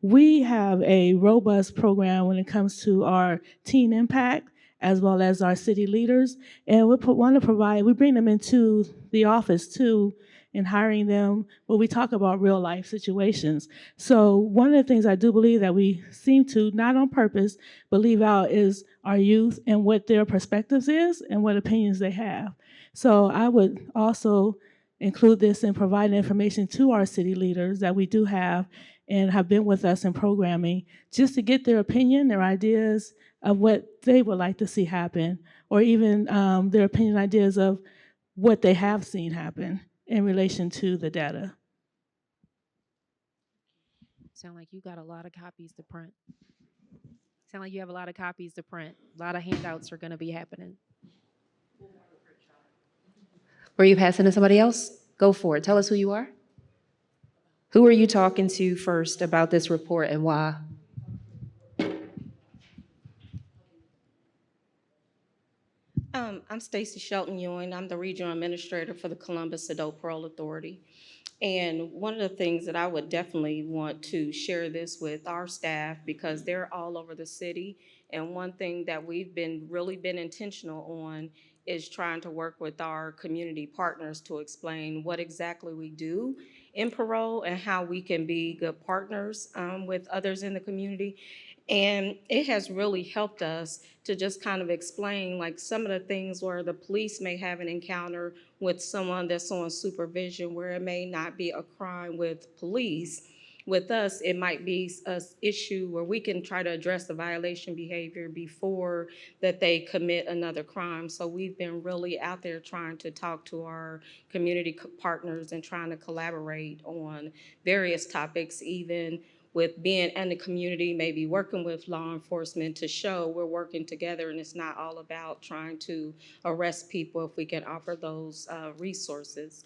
we have a robust program when it comes to our teen impact, as well as our city leaders. And we bring them into the office too, in hiring them, where we talk about real life situations. So one of the things I do believe that we seem to, not on purpose, but leave out is our youth and what their perspectives is and what opinions they have. So I would also include this in providing information to our city leaders that we do have and have been with us in programming, just to get their opinion, their ideas of what they would like to see happen, or even their opinion, ideas of what they have seen happen in relation to the data. Sound like you got a lot of copies to print. Sound like you have a lot of copies to print. A lot of handouts are going to be happening. Were you passing to somebody else? Go for it. Tell us who you are. Who are you talking to first about this report and why? I'm Stacy Shelton Ewing. I'm the regional administrator for the Columbus Adult Parole Authority. And one of the things that I would definitely want to share this with our staff, because they're all over the city. And one thing that we've really been intentional on is trying to work with our community partners to explain what exactly we do in parole and how we can be good partners with others in the community. And it has really helped us to just kind of explain like some of the things where the police may have an encounter with someone that's on supervision where it may not be a crime with police. With us, it might be an issue where we can try to address the violation behavior before that they commit another crime. So we've been really out there trying to talk to our community partners and trying to collaborate on various topics, even with being in the community, maybe working with law enforcement to show we're working together and it's not all about trying to arrest people if we can offer those resources.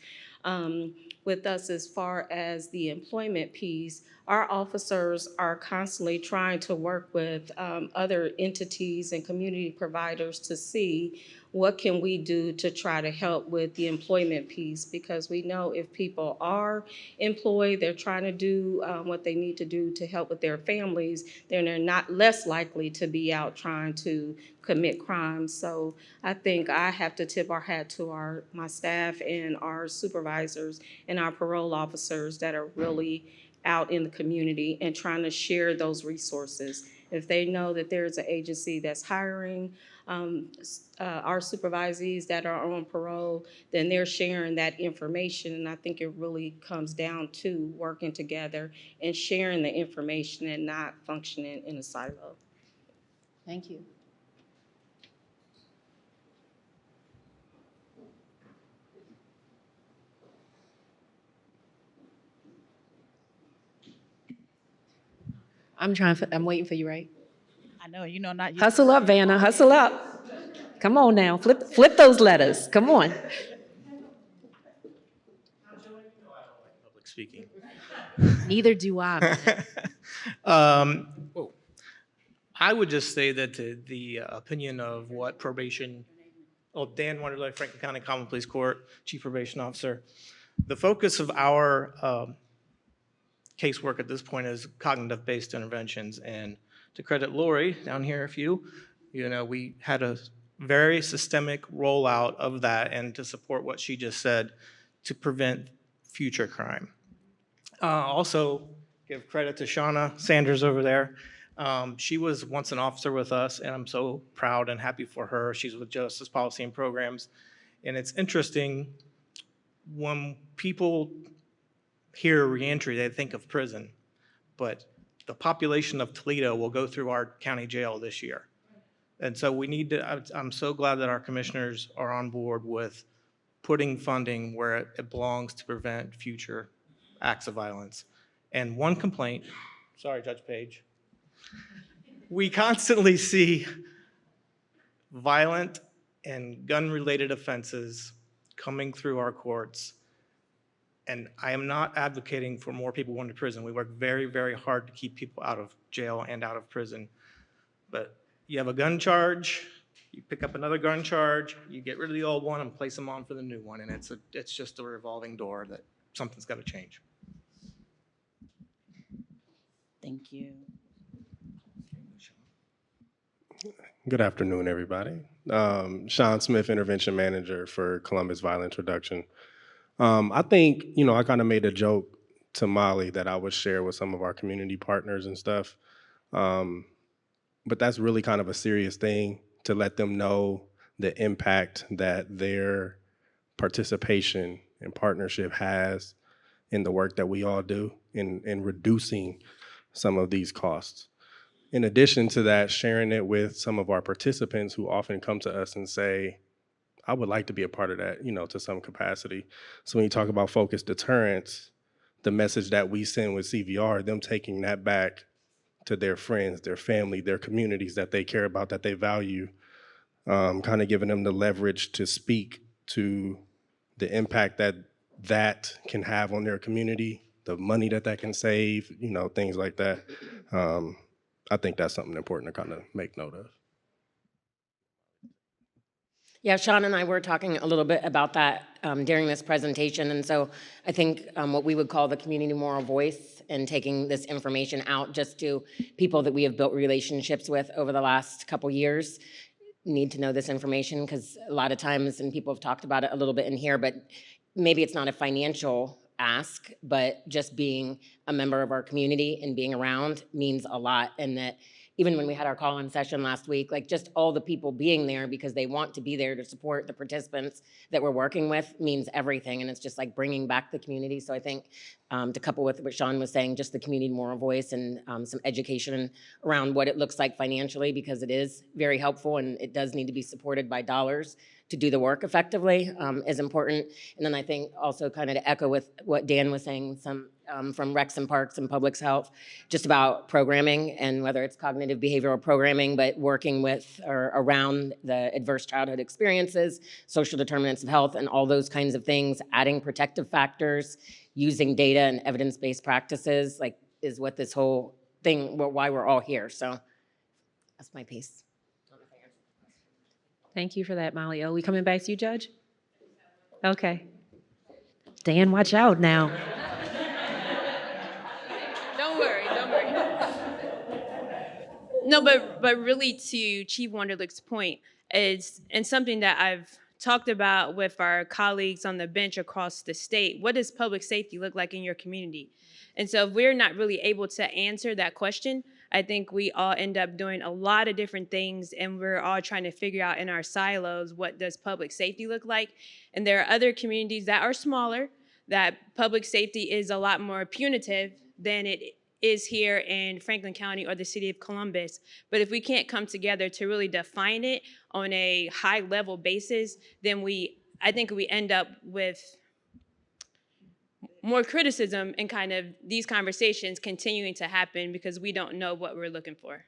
With us, as far as the employment piece, our officers are constantly trying to work with other entities and community providers to see what can we do to try to help with the employment piece, because we know if people are employed, they're trying to do what they need to do to help with their families, then they're not less likely to be out trying to commit crimes. So I think I have to tip our hat to my staff and our supervisors and our parole officers that are really out in the community and trying to share those resources. If they know that there's an agency that's hiring our supervisees that are on parole, then they're sharing that information. And I think it really comes down to working together and sharing the information and not functioning in a silo. Thank you. I'm waiting for you, right? I know, you know, not you. Hustle up, Vanna, hustle up. Come on now, flip those letters, come on. Public speaking. Neither do I. Whoa. I would just say that the opinion of what probation, Dan Wonderly, Franklin County Common Police Court, Chief Probation Officer. The focus of our casework at this point is cognitive-based interventions. And to credit Lori down here, we had a very systemic rollout of that, and to support what she just said, to prevent future crime. Also, give credit to Shauna Sanders over there. She was once an officer with us, and I'm so proud and happy for her. She's with Justice Policy and Programs. And it's interesting, when people hear reentry, they think of prison, but the population of Toledo will go through our county jail this year. And so we need to, I'm so glad that our commissioners are on board with putting funding where it belongs to prevent future acts of violence. And one complaint, sorry, Judge Page, we constantly see violent and gun-related offenses coming through our courts. And I am not advocating for more people going to prison. We work very, very hard to keep people out of jail and out of prison. But you have a gun charge, you pick up another gun charge, you get rid of the old one and place them on for the new one. And it's just a revolving door that something's got to change. Thank you. Good afternoon, everybody. Sean Smith, Intervention Manager for Columbus Violence Reduction. I think, I kind of made a joke to Molly that I would share with some of our community partners and stuff. But that's really kind of a serious thing, to let them know the impact that their participation and partnership has in the work that we all do in reducing some of these costs. In addition to that, sharing it with some of our participants who often come to us and say, I would like to be a part of that, to some capacity. So when you talk about focused deterrence, the message that we send with CVR, them taking that back to their friends, their family, their communities that they care about, that they value, kind of giving them the leverage to speak to the impact that can have on their community, the money that can save, things like that. I think that's something important to kind of make note of. Yeah, Sean and I were talking a little bit about that during this presentation. And so I think what we would call the community moral voice, and taking this information out just to people that we have built relationships with over the last couple years need to know this information, because a lot of times, and people have talked about it a little bit in here, but maybe it's not a financial ask, but just being a member of our community and being around means a lot. And that even when we had our call-in session last week, like just all the people being there because they want to be there to support the participants that we're working with means everything. And it's just like bringing back the community. So I think to couple with what Sean was saying, just the community moral voice and some education around what it looks like financially, because it is very helpful and it does need to be supported by dollars to do the work effectively is important. And then I think also kind of to echo with what Dan was saying, some from Recs and Parks and Public Health, just about programming and whether it's cognitive behavioral programming, but working with or around the adverse childhood experiences, social determinants of health, and all those kinds of things, adding protective factors, using data and evidence-based practices, like is what this whole thing, why we're all here. So that's my piece. Thank you for that, Molly. We coming back to you, Judge? Okay. Dan, watch out now. Don't worry, don't worry. No, but really to Chief Wonderlick's point is, and something that I've talked about with our colleagues on the bench across the state, what does public safety look like in your community? And so if we're not really able to answer that question, I think we all end up doing a lot of different things, and we're all trying to figure out in our silos, what does public safety look like? And there are other communities that are smaller, that public safety is a lot more punitive than it is here in Franklin County or the city of Columbus. But if we can't come together to really define it on a high level basis, then I think we end up with more criticism and kind of these conversations continuing to happen because we don't know what we're looking for.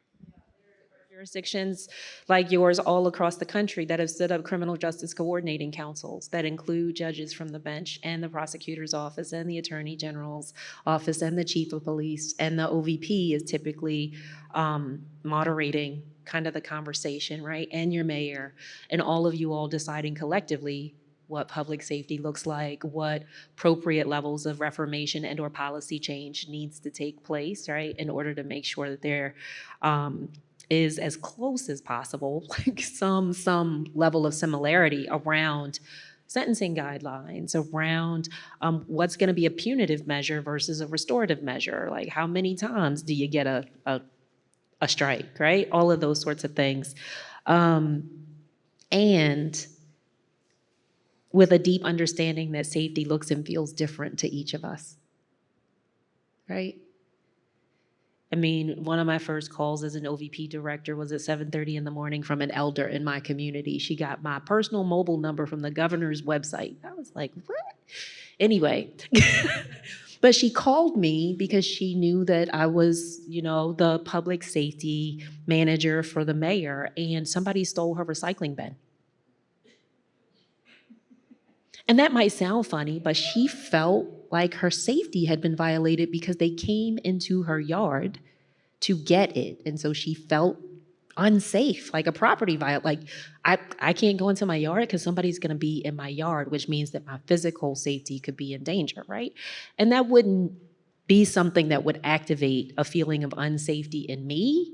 Jurisdictions like yours all across the country that have stood up criminal justice coordinating councils that include judges from the bench and the prosecutor's office and the attorney general's office and the chief of police, and the OVP is typically moderating kind of the conversation, right? And your mayor, and all of you all deciding collectively what public safety looks like, what appropriate levels of reformation and or policy change needs to take place, right? In order to make sure that there is as close as possible, like some level of similarity around sentencing guidelines, around what's gonna be a punitive measure versus a restorative measure. Like how many times do you get a strike, right? All of those sorts of things. And with a deep understanding that safety looks and feels different to each of us, right? I mean, one of my first calls as an OVP director was at 7:30 in the morning from an elder in my community. She got my personal mobile number from the governor's website. I was like, what? Anyway, but she called me because she knew that I was, you know, the public safety manager for the mayor, and somebody stole her recycling bin. And that might sound funny, but she felt like her safety had been violated because they came into her yard to get it. And so she felt unsafe, like a property violation. Like I can't go into my yard because somebody's gonna be in my yard, which means that my physical safety could be in danger, right? And that wouldn't be something that would activate a feeling of unsafety in me.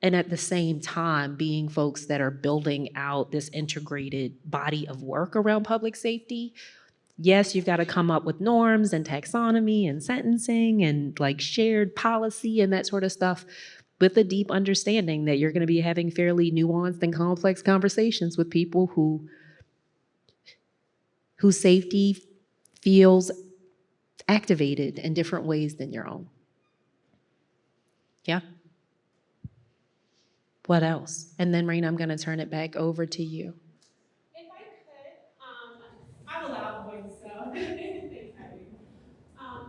And at the same time, being folks that are building out this integrated body of work around public safety, yes, you've got to come up with norms and taxonomy and sentencing and like shared policy and that sort of stuff, with a deep understanding that you're going to be having fairly nuanced and complex conversations with people whose safety feels activated in different ways than your own. Yeah? What else? And then, Raina, I'm going to turn it back over to you. If I could, I'm a loud voice, so thanks, Abby.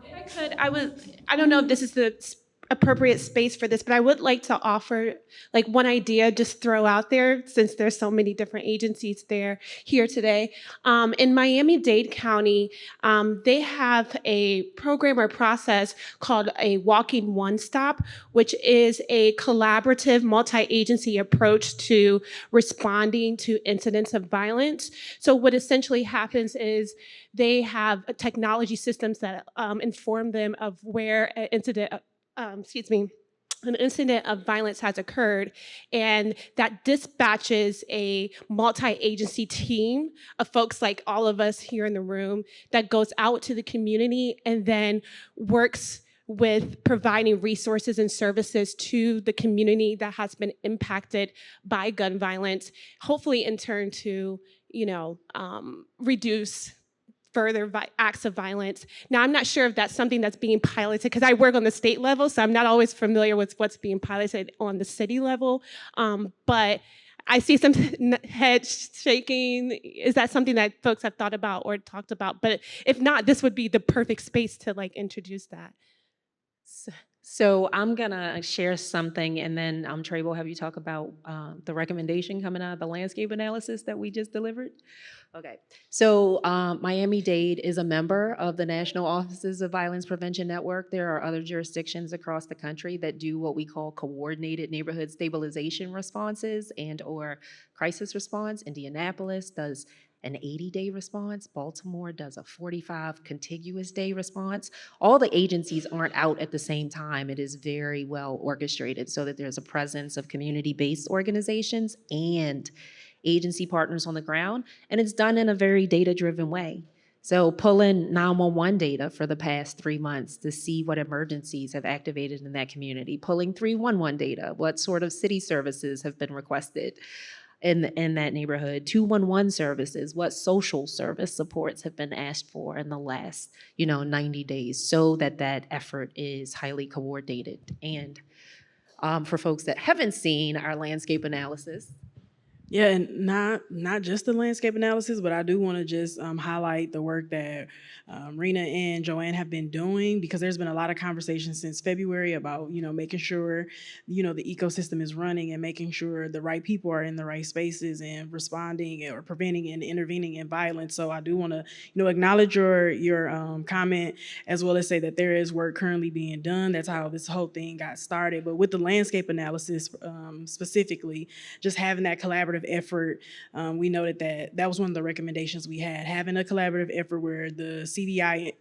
If I could, I don't know if this is the appropriate space for this, but I would like to offer like one idea, just throw out there since there's so many different agencies here today. In Miami-Dade County, they have a program or process called a Walking One Stop, which is a collaborative multi-agency approach to responding to incidents of violence. So what essentially happens is they have technology systems that inform them of where an incident of violence has occurred, and that dispatches a multi-agency team of folks like all of us here in the room that goes out to the community and then works with providing resources and services to the community that has been impacted by gun violence, hopefully in turn to, reduce further acts of violence. Now, I'm not sure if that's something that's being piloted, because I work on the state level, so I'm not always familiar with what's being piloted on the city level. But I see some heads shaking. Is that something that folks have thought about or talked about? But if not, this would be the perfect space to introduce that. So I'm gonna share something, and then Trey will have you talk about the recommendation coming out of the landscape analysis that we just delivered. Okay, so Miami-Dade is a member of the National Offices of Violence Prevention Network. There are other jurisdictions across the country that do what we call coordinated neighborhood stabilization responses and or crisis response. Indianapolis does an 80-day response. Baltimore does a 45 contiguous day response. All the agencies aren't out at the same time. It is very well orchestrated so that there's a presence of community-based organizations and agency partners on the ground, and it's done in a very data-driven way. So pull in 911 data for the past 3 months to see what emergencies have activated in that community. Pulling 311 data, what sort of city services have been requested in that neighborhood. 211 services, what social service supports have been asked for in the last 90 days, so that that effort is highly coordinated. And for folks that haven't seen our landscape analysis, yeah, and not just the landscape analysis, but I do want to just highlight the work that Rena and Joanne have been doing, because there's been a lot of conversation since February about making sure the ecosystem is running and making sure the right people are in the right spaces and responding or preventing and intervening in violence. So I do want to acknowledge your comment, as well as say that there is work currently being done. That's how this whole thing got started. But with the landscape analysis specifically, just having that collaborative effort, we noted that was one of the recommendations we had, having a collaborative effort where the CVI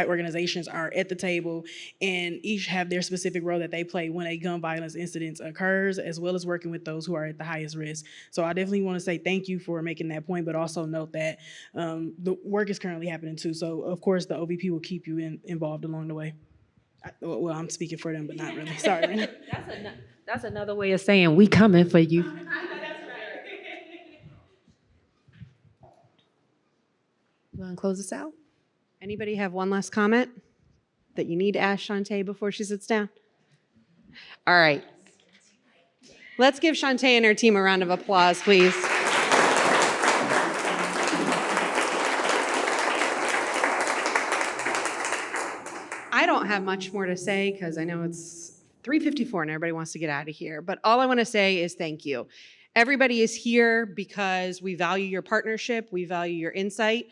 organizations are at the table and each have their specific role that they play when a gun violence incident occurs, as well as working with those who are at the highest risk. So I definitely want to say thank you for making that point, but also note that the work is currently happening too. So of course the OVP will keep you involved along the way. Well, I'm speaking for them, but not really. Sorry. That's another way of saying we coming for you. You want to close this out? Anybody have one last comment that you need to ask Shantae before she sits down? All right. Let's give Shantae and her team a round of applause, please. I don't have much more to say because I know it's 3:54 and everybody wants to get out of here. But all I want to say is thank you. Everybody is here because we value your partnership, we value your insight,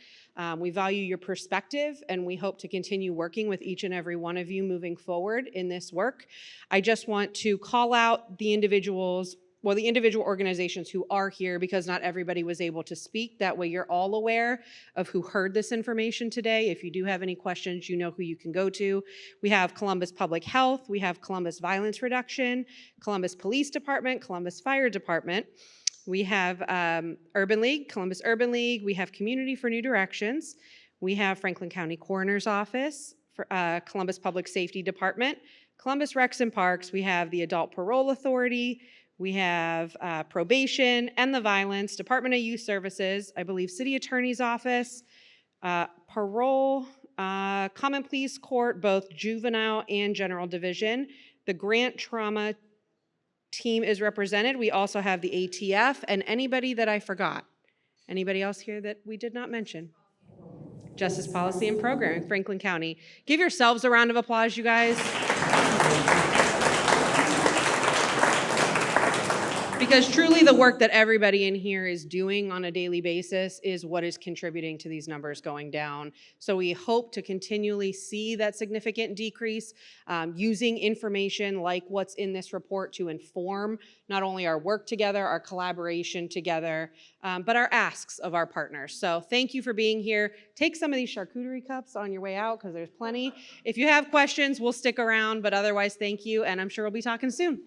we value your perspective, and we hope to continue working with each and every one of you moving forward in this work. I just want to call out the individual organizations who are here, because not everybody was able to speak. That way you're all aware of who heard this information today. If you do have any questions, you know who you can go to. We have Columbus Public Health, we have Columbus Violence Reduction, Columbus Police Department, Columbus Fire Department. We have Urban League, Columbus Urban League. We have Community for New Directions. We have Franklin County Coroner's Office, Columbus Public Safety Department, Columbus Recs and Parks. We have the Adult Parole Authority. We have Probation and the Violence, Department of Youth Services, I believe City Attorney's Office, Parole, Common Pleas Court, both Juvenile and General Division. The Grant Trauma team is represented. We also have the ATF and anybody that I forgot. Anybody else here that we did not mention? Justice Policy and Programming, Franklin County. Give yourselves a round of applause, you guys. Because truly the work that everybody in here is doing on a daily basis is what is contributing to these numbers going down. So we hope to continually see that significant decrease, using information like what's in this report to inform not only our work together, our collaboration together, but our asks of our partners. So thank you for being here. Take some of these charcuterie cups on your way out because there's plenty. If you have questions, we'll stick around, but otherwise thank you, and I'm sure we'll be talking soon.